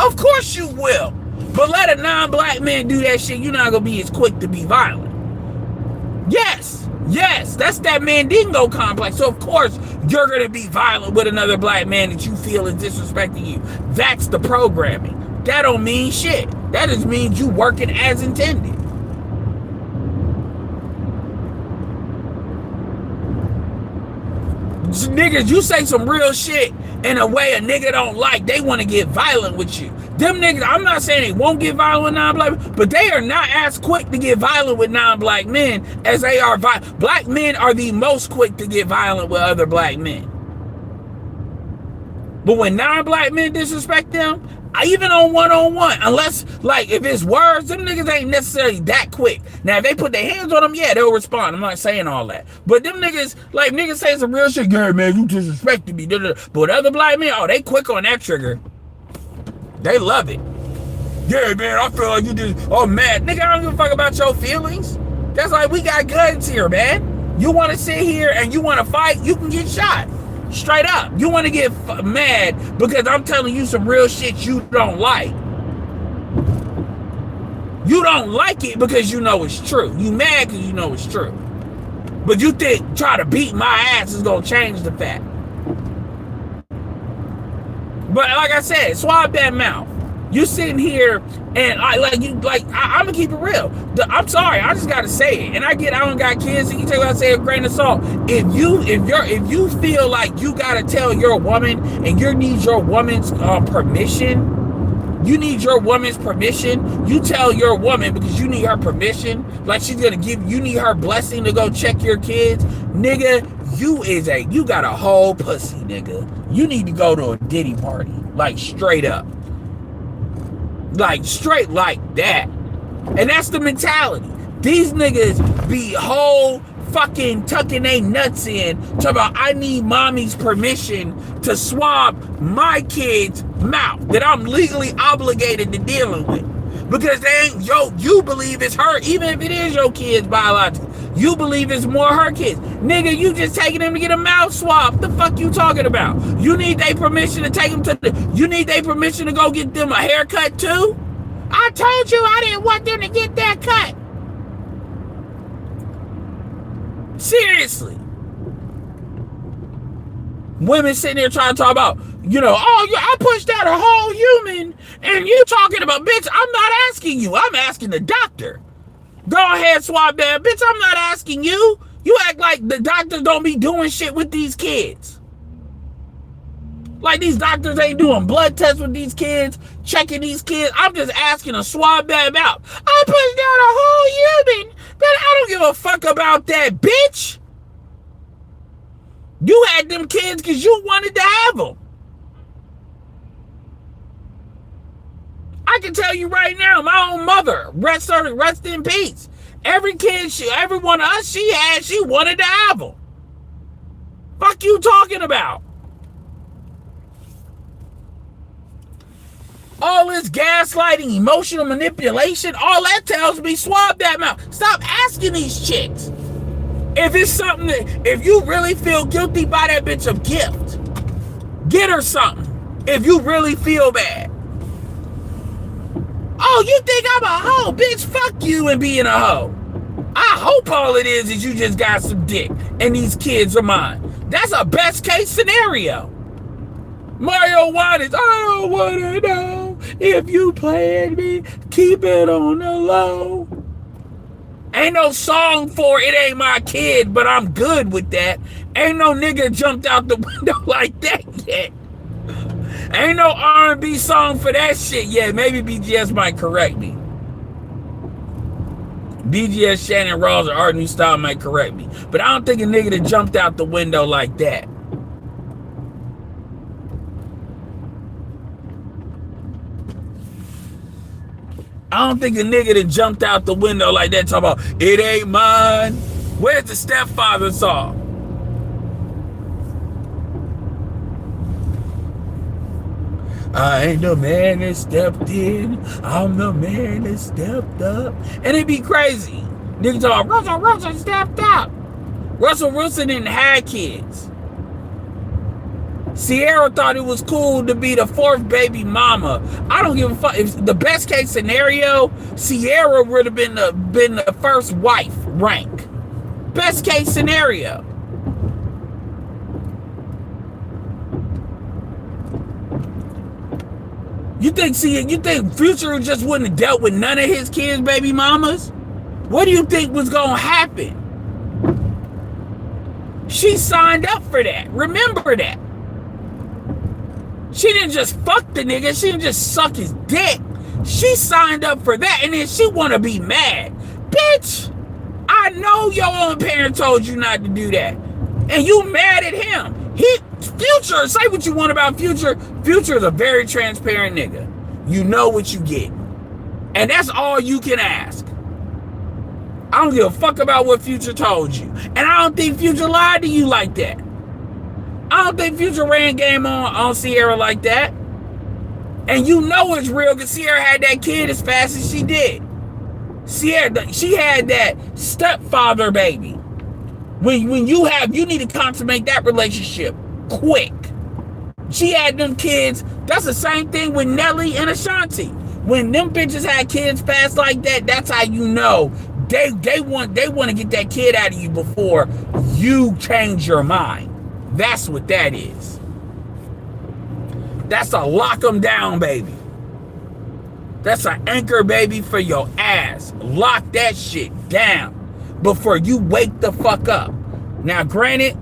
Of course you will. But let a non-black man do that shit, you're not going to be as quick to be violent. Yes, that's that Mandingo complex. So of course you're gonna be violent with another black man that you feel is disrespecting you. That's the programming. That don't mean shit. That just means you working as intended. Niggas, you say some real shit in a way a nigga don't like, they want to get violent with you. Them niggas, I'm not saying they won't get violent with non-black, but they are not as quick to get violent with non-black men as they are black men are the most quick to get violent with other black men. But when non-black men disrespect them, even on one-on-one, unless, like, if it's words, them niggas ain't necessarily that quick. Now, if they put their hands on them, yeah, they'll respond. I'm not saying all that. But them niggas, like, niggas say some real shit, yeah, man, you disrespected me. But other black men, oh, they quick on that trigger. They love it. Yeah, man, I feel like you just, oh, man. Nigga, I don't give a fuck about your feelings. That's like, we got guns here, man. You want to sit here and you want to fight, you can get shot. Straight up. You want to get mad because I'm telling you some real shit you don't like. You don't like it because you know it's true. You mad because you know it's true. But you think try to beat my ass is going to change the fact. But like I said, swab that mouth. You sitting here and I'm gonna keep it real. I'm sorry, I just gotta say it. And I don't got kids, and you take what I say a grain of salt. If you feel like you gotta tell your woman and you need your woman's permission, you tell your woman because you need her permission, like she's gonna you need her blessing to go check your kids, nigga. You got a whole pussy, nigga. You need to go to a Diddy party, like straight up. Like straight like that. And that's the mentality. These niggas be whole fucking tucking they nuts in, talking about I need mommy's permission to swab my kid's mouth that I'm legally obligated to dealing with. Because they ain't you believe it's her, even if it is your kid's biological. You believe it's more her kids. Nigga, you just taking them to get a mouth swab. The fuck you talking about? You need their permission to take them to you need their permission to go get them a haircut too? I told you I didn't want them to get that cut. Seriously. Women sitting there trying to talk about, I pushed out a whole human, and you talking about, bitch, I'm not asking you. I'm asking the doctor. Go ahead, swab that. Bitch, I'm not asking you. You act like the doctors don't be doing shit with these kids. Like these doctors ain't doing blood tests with these kids, checking these kids. I'm just asking to swab them out. I pushed out a whole human, but I don't give a fuck about that, bitch. You had them kids because you wanted to have them. I can tell you right now, my own mother, rest in peace. Every kid, every one of us she had, she wanted to have them. Fuck you talking about? All this gaslighting, emotional manipulation, all that tells me swab that mouth. Stop asking these chicks. If it's something that, if you really feel guilty, buy that bitch a gift. Get her something. If you really feel bad. Oh, you think I'm a hoe? Bitch, fuck you and being a hoe. I hope all it is you just got some dick and these kids are mine. That's a best case scenario. Mario Waters, I don't want to know if you played me. Keep it on the low. Ain't no song for It Ain't My Kid, but I'm good with that. Ain't no nigga jumped out the window like that yet. Ain't no R&B song for that shit yet. Maybe BGS might correct me. BGS, Shannon Rawls, or Art New Style might correct me. But I don't think a nigga that jumped out the window like that. I don't think a nigga that jumped out the window like that talking about, it ain't mine. Where's the stepfather song? I ain't the man that stepped in. I'm the man that stepped up. And it be crazy. Nigga talking about, Russell Wilson stepped up. Russell Wilson didn't have kids. Sierra thought it was cool to be the fourth baby mama. I don't give a fuck. If the best case scenario, Sierra would have been the first wife rank. Best case scenario. You think Future just wouldn't have dealt with none of his kids' baby mamas? What do you think was gonna happen? She signed up for that. Remember that. She didn't just fuck the nigga. She didn't just suck his dick. She signed up for that, and then she want to be mad. Bitch, I know your own parent told you not to do that. And you mad at him. Future, say what you want about Future. Future is a very transparent nigga. You know what you get. And that's all you can ask. I don't give a fuck about what Future told you. And I don't think Future lied to you like that. I don't think Future ran game on Sierra like that. And you know it's real because Sierra had that kid as fast as she did. Sierra, she had that stepfather baby. When you need to consummate that relationship quick. She had them kids. That's the same thing with Nelly and Ashanti. When them bitches had kids fast like that, that's how you know they want to get that kid out of you before you change your mind. That's what that is. That's a lock them down, baby. That's an anchor, baby, for your ass. Lock that shit down before you wake the fuck up. Now, granted,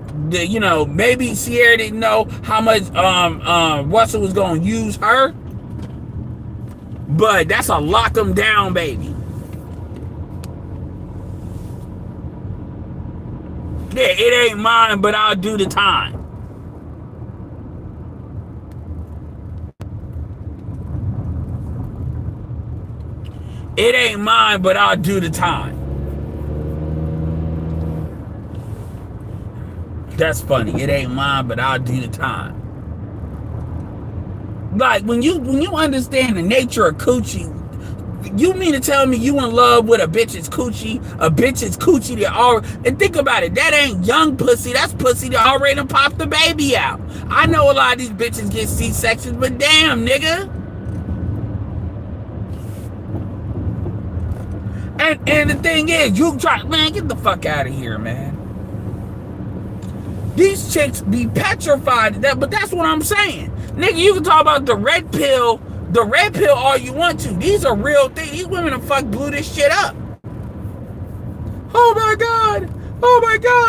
maybe Sierra didn't know how much Russell was gonna use her, but that's a lock them down, baby. Yeah, it ain't mine, but I'll do the time. It ain't mine, but I'll do the time. That's funny. It ain't mine, but I'll do the time. Like when you understand the nature of coochie, You mean to tell me you in love with a bitch's coochie that already, and think about it, that ain't young pussy, that's pussy that already done popped the baby out. I know a lot of these bitches get C-sections, but damn, nigga. And the thing is, you try, man, get the fuck out of here, man. These chicks be petrified, but that's what I'm saying. Nigga, you can talk about the red pill all you want to. These are real things. These women have blew this shit up. Oh my God,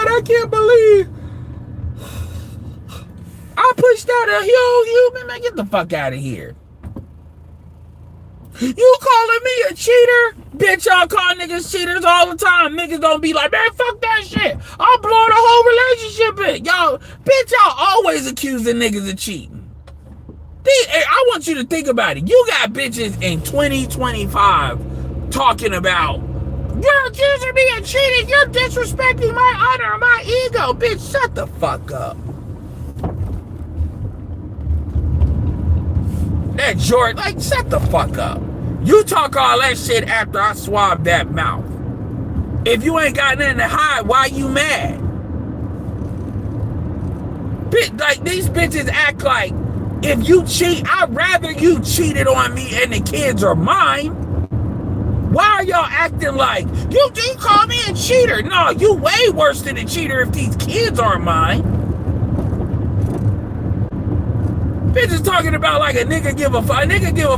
I can't believe I pushed out a you man, get the fuck out of here. You calling me a cheater? Bitch, y'all call niggas cheaters all the time. Niggas don't be like, man, fuck that shit. I'll blow the whole relationship in. Y'all always accusing niggas of cheating. I want you to think about it. You got bitches in 2025 talking about, you're accusing me of cheating. You're disrespecting my honor, my ego. Bitch, shut the fuck up. That George, like, shut the fuck up. You talk all that shit after I swab that mouth. If you ain't got nothing to hide, why you mad? Like, these bitches act like, if you cheat, I'd rather you cheated on me and the kids are mine. Why are y'all acting like, you call me a cheater? No, you way worse than a cheater if these kids aren't mine. Bitches talking about like a nigga give a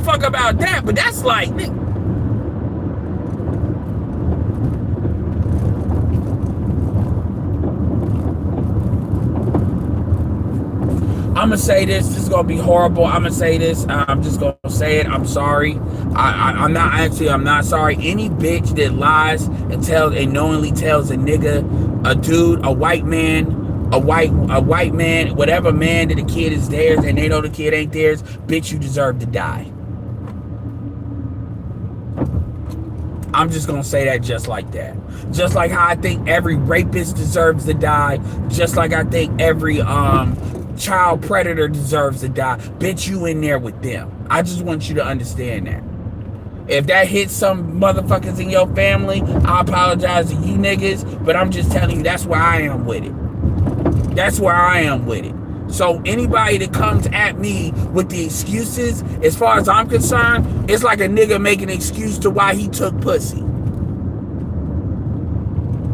fuck about that, but that's like, I'm gonna say this is gonna be horrible. I'm gonna say this. I'm just gonna say it. I'm sorry. I'm not sorry. Any bitch that lies and knowingly tells a nigga, a dude, a white man, whatever man that the kid is theirs and they know the kid ain't theirs, bitch, you deserve to die. I'm just gonna say that just like that. Just like how I think every rapist deserves to die, just like I think every child predator deserves to die. Bitch, you in there with them. I just want you to understand that. If that hits some motherfuckers in your family, I apologize to you niggas, but I'm just telling you that's where I am with it. That's where I am with it. So anybody that comes at me with the excuses, as far as I'm concerned, it's like a nigga making an excuse to why he took pussy.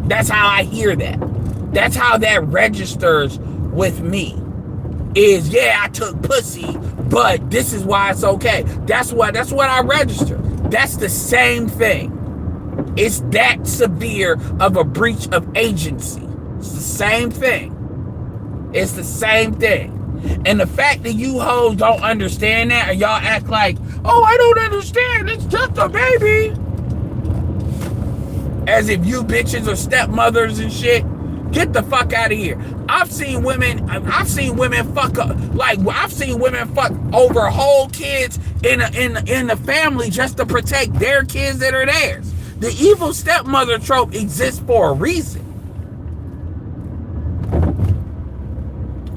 That's how I hear that. That's how that registers with me. Is, yeah, I took pussy, but this is why it's okay. That's what I register. That's the same thing. It's that severe of a breach of agency. It's the same thing. It's the same thing. And the fact that you hoes don't understand that, and y'all act like, oh, I don't understand, it's just a baby. As if you bitches are stepmothers and shit. Get the fuck out of here. I've seen women fuck up, like I've seen women fuck over whole kids in the family just to protect their kids that are theirs. The evil stepmother trope exists for a reason.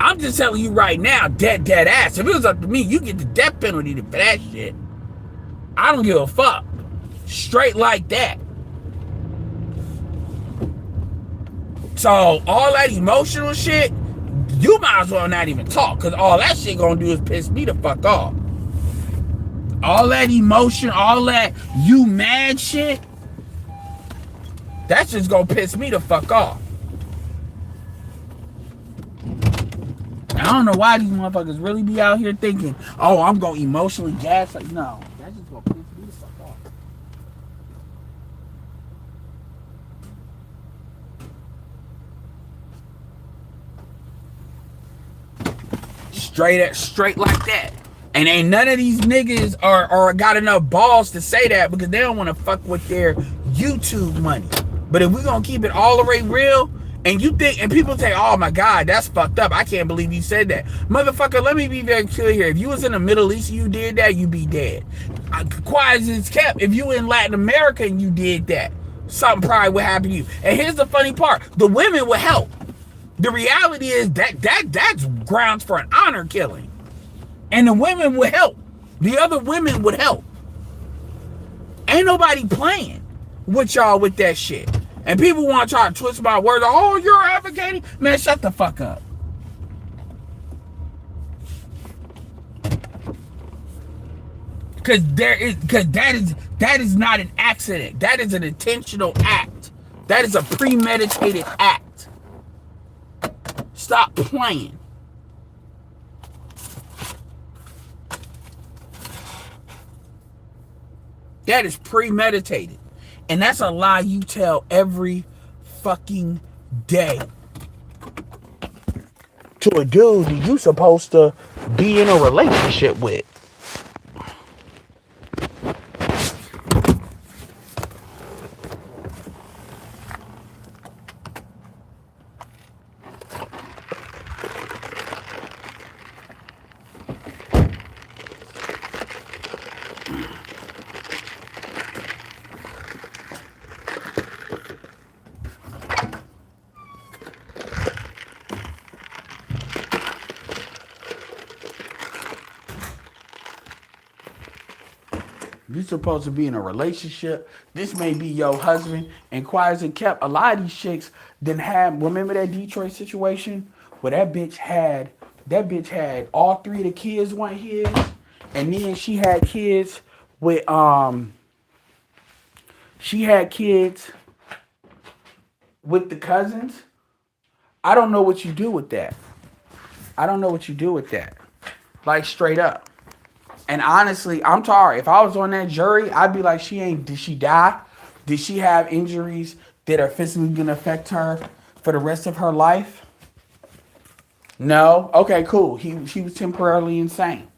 I'm just telling you right now, dead ass. If it was up to me, you get the death penalty for that shit. I don't give a fuck. Straight like that. So all that emotional shit, you might as well not even talk, because all that shit gonna do is piss me the fuck off. All that emotion, all that you mad shit, that's just gonna piss me the fuck off. I don't know why these motherfuckers really be out here thinking, oh, I'm gonna emotionally gaslight. No, that's just gonna piss me the fuck off. Straight like that. And ain't none of these niggas are got enough balls to say that, because they don't want to fuck with their YouTube money. But if we gonna keep it all the way real, and you think, and people say, oh my God, that's fucked up, I can't believe you said that. Motherfucker, let me be very clear here. If you was in the Middle East and you did that, you'd be dead. Quiet as it's kept, if you in Latin America and you did that, something probably would happen to you. And here's the funny part, the women would help. The reality is that's grounds for an honor killing. And the women would help. The other women would help. Ain't nobody playing with y'all with that shit. And people want to try to twist my words. Oh, you're advocating? Man, shut the fuck up. Because that is not an accident. That is an intentional act. That is a premeditated act. Stop playing. That is premeditated. And that's a lie you tell every fucking day to a dude that you supposed to be in a relationship with. You're supposed to be in a relationship. This may be your husband. And quiet and kept, a lot of these chicks didn't have, remember that Detroit situation where that bitch had all three of the kids weren't his, and then she had kids with the cousins. I don't know what you do with that. Like, straight up. And honestly, I'm sorry. If I was on that jury, I'd be like, did she die? Did she have injuries that are physically going to affect her for the rest of her life? No. Okay, cool. He was temporarily insane.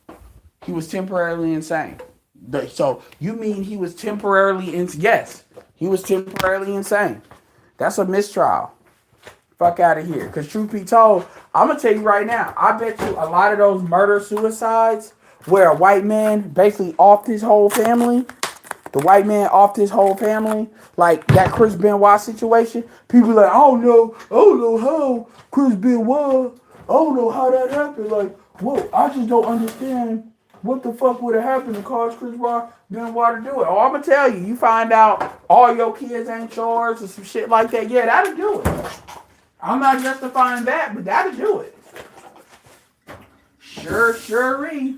So you mean he was temporarily yes, he was temporarily insane. That's a mistrial. Fuck out of here. Because truth be told, I'm going to tell you right now, I bet you a lot of those murder-suicides where a white man basically offed his whole family, like that Chris Benoit situation, people like, I don't know how Chris Benoit, I don't know how that happened. Like, whoa, I just don't understand what the fuck would have happened to cause Chris Benoit to do it. Oh, I'm going to tell you, you find out all your kids ain't yours or some shit like that, yeah, that'll do it. I'm not justifying that, but that'll do it. Sure-ee.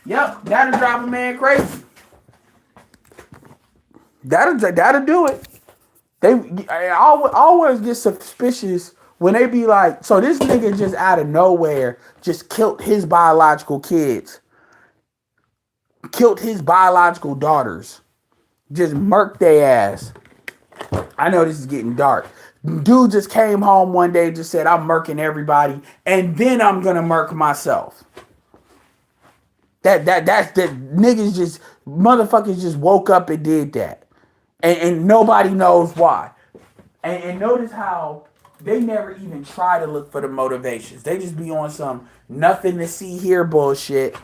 Yep, that'll drive a man crazy. That'll do it. I always get suspicious when they be like, so this nigga just out of nowhere just killed his biological kids. Killed his biological daughters. Just murked their ass. I know this is getting dark. Dude just came home one day and just said, I'm murking everybody, and then I'm gonna murk myself. That's motherfuckers just woke up and did that. And nobody knows why. And notice how they never even try to look for the motivations. They just be on some nothing to see here bullshit.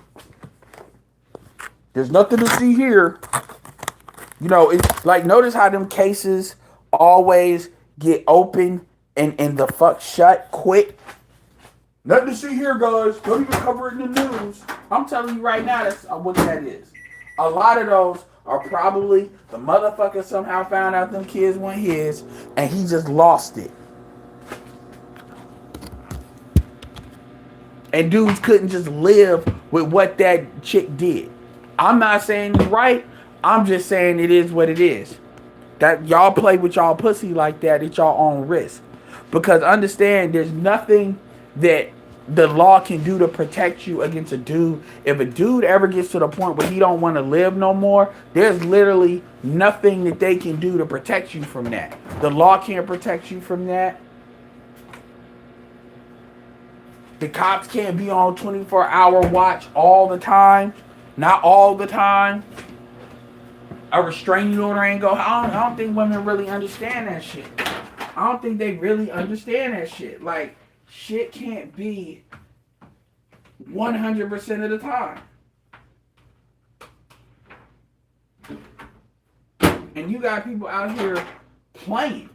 There's nothing to see here. You know, it's like, notice how them cases always get open and the fuck shut quick. Nothing to see here, guys. Don't even cover it in the news. I'm telling you right now, that's what that is. A lot of those are probably the motherfucker somehow found out them kids weren't his, and he just lost it. And dudes couldn't just live with what that chick did. I'm not saying it's right. I'm just saying it is what it is. That y'all play with y'all pussy like that at y'all own risk. Because understand, there's nothing that the law can do to protect you against a dude. If a dude ever gets to the point where he don't want to live no more, there's literally nothing that they can do to protect you from that. The law can't protect you from that. The cops can't be on 24-hour watch all the time. Not all the time. A restraining order ain't go. I don't think women really understand that shit. I don't think they really understand that shit. Like, shit can't be 100% of the time. And you got people out here playing.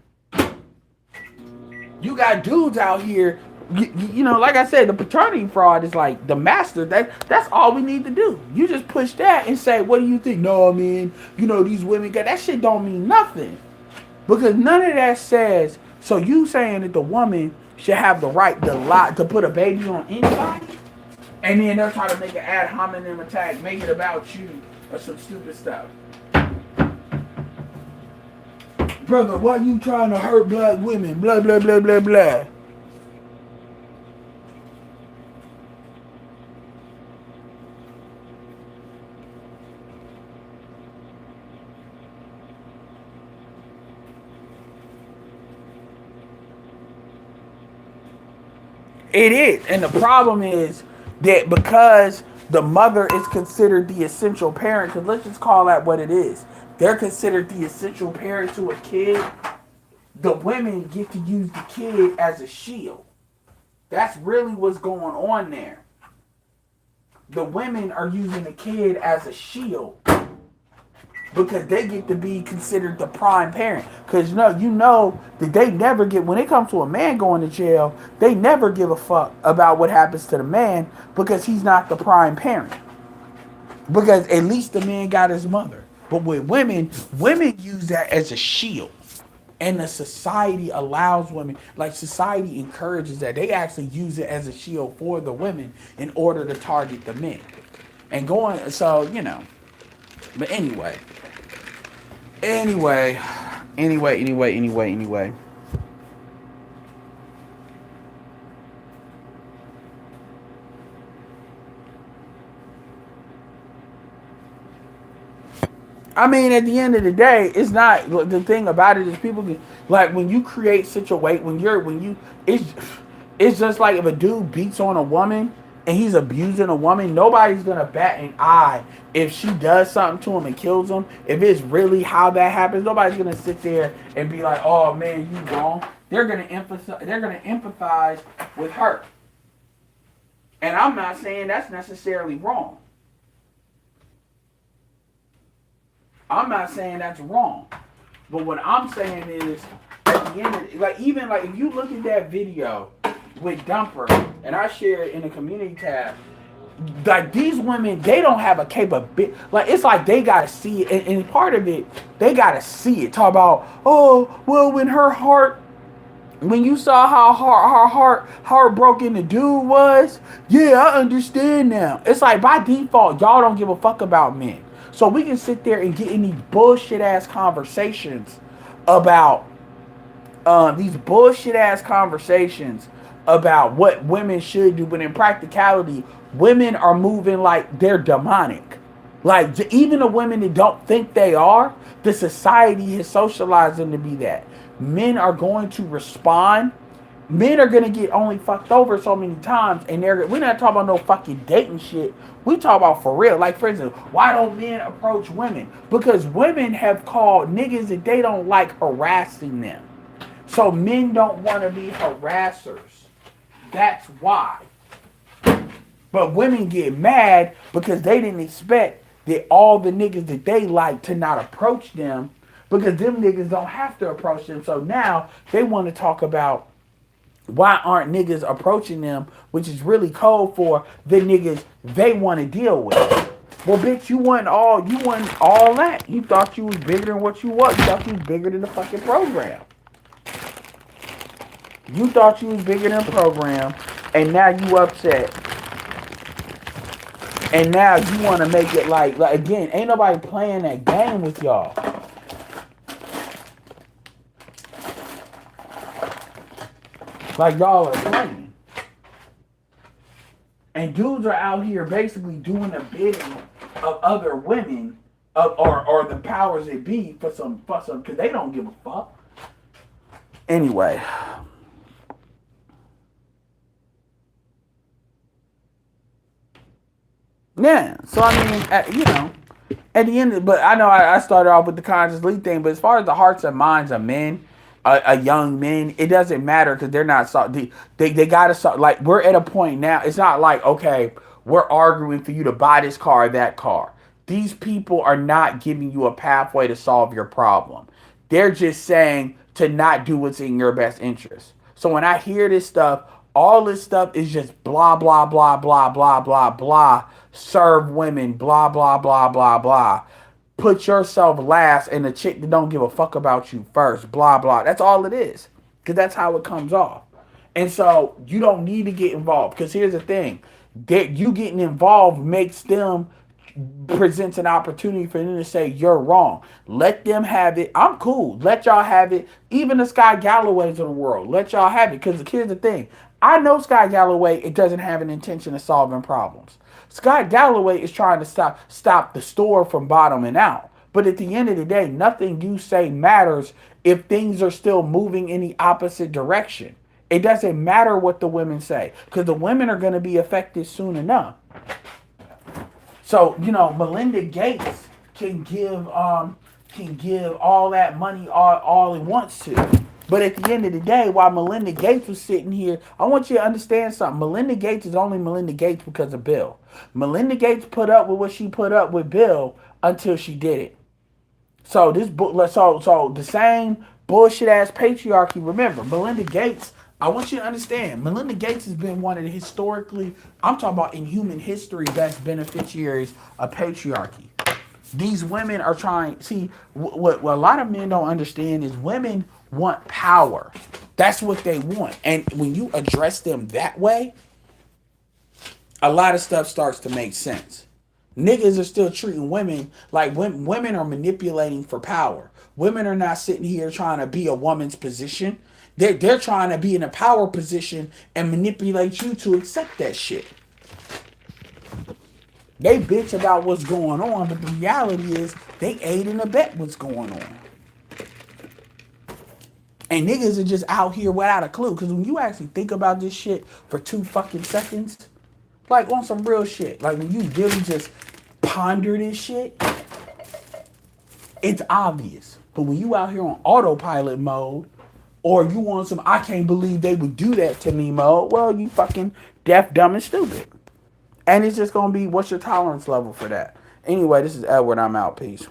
You got dudes out here You know, like I said, the paternity fraud is like the master. That's all we need to do. You just push that and say, what do you think? No, I mean, you know, these women got that shit don't mean nothing. Because none of that says, so you saying that the woman should have the right to lie, to put a baby on anybody? And then they're trying to make an ad hominem attack, make it about you or some stupid stuff. Brother, why you trying to hurt black women? Blah, blah, blah, blah, blah. It is. And the problem is that because the mother is considered the essential parent, because let's just call that what it is. They're considered the essential parent to a kid. The women get to use the kid as a shield. That's really what's going on there. The women are using the kid as a shield because they get to be considered the prime parent. Because you know that they never get, when it comes to a man going to jail, they never give a fuck about what happens to the man because he's not the prime parent. Because at least the man got his mother. But with women, women use that as a shield. And the society allows women, like society encourages that. They actually use it as a shield for the women in order to target the men. And going, so, you know. But anyway. Anyway. I mean, at the end of the day, it's not, the thing about it is people can, like, when you create situation, it's just like if a dude beats on a woman and he's abusing a woman, nobody's gonna bat an eye if she does something to him and kills him. If it's really how that happens, nobody's gonna sit there and be like, "Oh man, you wrong." They're gonna empathize with her, and I'm not saying that's necessarily wrong. I'm not saying that's wrong. But what I'm saying is, at the end of, like, even like if you look at that video with Dumper, and I share it in the community tab, like these women, they don't have a capability. Like it's like they gotta see it, and part of it, they gotta see it. Talk about, oh well, when you saw how heartbroken the dude was, yeah, I understand now. It's like by default, y'all don't give a fuck about men. So we can sit there and get in these bullshit ass conversations about what women should do, but in practicality, women are moving like they're demonic. Like even the women that don't think they are, the society has socialized them to be that. Men are going to respond. Men are gonna get only fucked over so many times, and we're not talking about no fucking dating shit. We talk about for real. Like for instance, why don't men approach women? Because women have called niggas that they don't like harassing them. So men don't want to be harassers. That's why. But women get mad because they didn't expect that all the niggas that they like to not approach them, because them niggas don't have to approach them. So now they want to talk about why aren't niggas approaching them, which is really code for the niggas they want to deal with. Well, bitch, you want all that. You thought you was bigger than what you was. You thought you was bigger than the fucking program. You thought you was bigger than the program, and now you upset. And now you want to make it like again, ain't nobody playing that game with y'all. Like y'all are playing. And dudes are out here basically doing the bidding of other women or the powers that be for some because they don't give a fuck. Anyway. Yeah. So I mean, at the end but I know I started off with the conscious lead thing, but as far as the hearts and minds of men, a young men, it doesn't matter because they're not they gotta like we're at a point now. It's not like okay, we're arguing for you to buy this car or that car. These people are not giving you a pathway to solve your problem. They're just saying to not do what's in your best interest. So when I hear this stuff, All this stuff is just blah, blah, blah, blah, blah, blah, blah. Serve women, blah, blah, blah, blah, blah. Put yourself last and the chick that don't give a fuck about you first, blah, blah. That's all it is. Because that's how it comes off. And so you don't need to get involved. Because here's the thing. That you getting involved makes them presents an opportunity for them to say you're wrong. Let them have it. I'm cool. Let y'all have it. Even the Sky Galloways of the world, let y'all have it. Because here's the thing. I know Sky Galloway, it doesn't have an intention of solving problems. Scott Galloway is trying to stop the store from bottoming out. But at the end of the day, nothing you say matters if things are still moving in the opposite direction. It doesn't matter what the women say because the women are going to be affected soon enough. So, Melinda Gates can give all that money all it wants to. But at the end of the day, while Melinda Gates was sitting here, I want you to understand something. Melinda Gates is only Melinda Gates because of Bill. Melinda Gates put up with what she put up with Bill until she did it. So so the same bullshit ass patriarchy. Remember, Melinda Gates. I want you to understand, Melinda Gates has been one of the historically, I'm talking about in human history, best beneficiaries of patriarchy. These women are trying, see, what a lot of men don't understand is women want power. That's what they want. And when you address them that way, a lot of stuff starts to make sense. Niggas are still treating women like women are manipulating for power. Women are not sitting here trying to be a woman's position. They're trying to be in a power position and manipulate you to accept that shit. They bitch about what's going on, but the reality is they aid and abet what's going on. And niggas are just out here without a clue. Because when you actually think about this shit for 2 fucking seconds, like on some real shit, like when you really just ponder this shit, it's obvious. But when you out here on autopilot mode, or you want some I can't believe they would do that to me mode, well, you fucking deaf, dumb, and stupid. And it's just going to be, what's your tolerance level for that? Anyway, this is Edward. I'm out. Peace.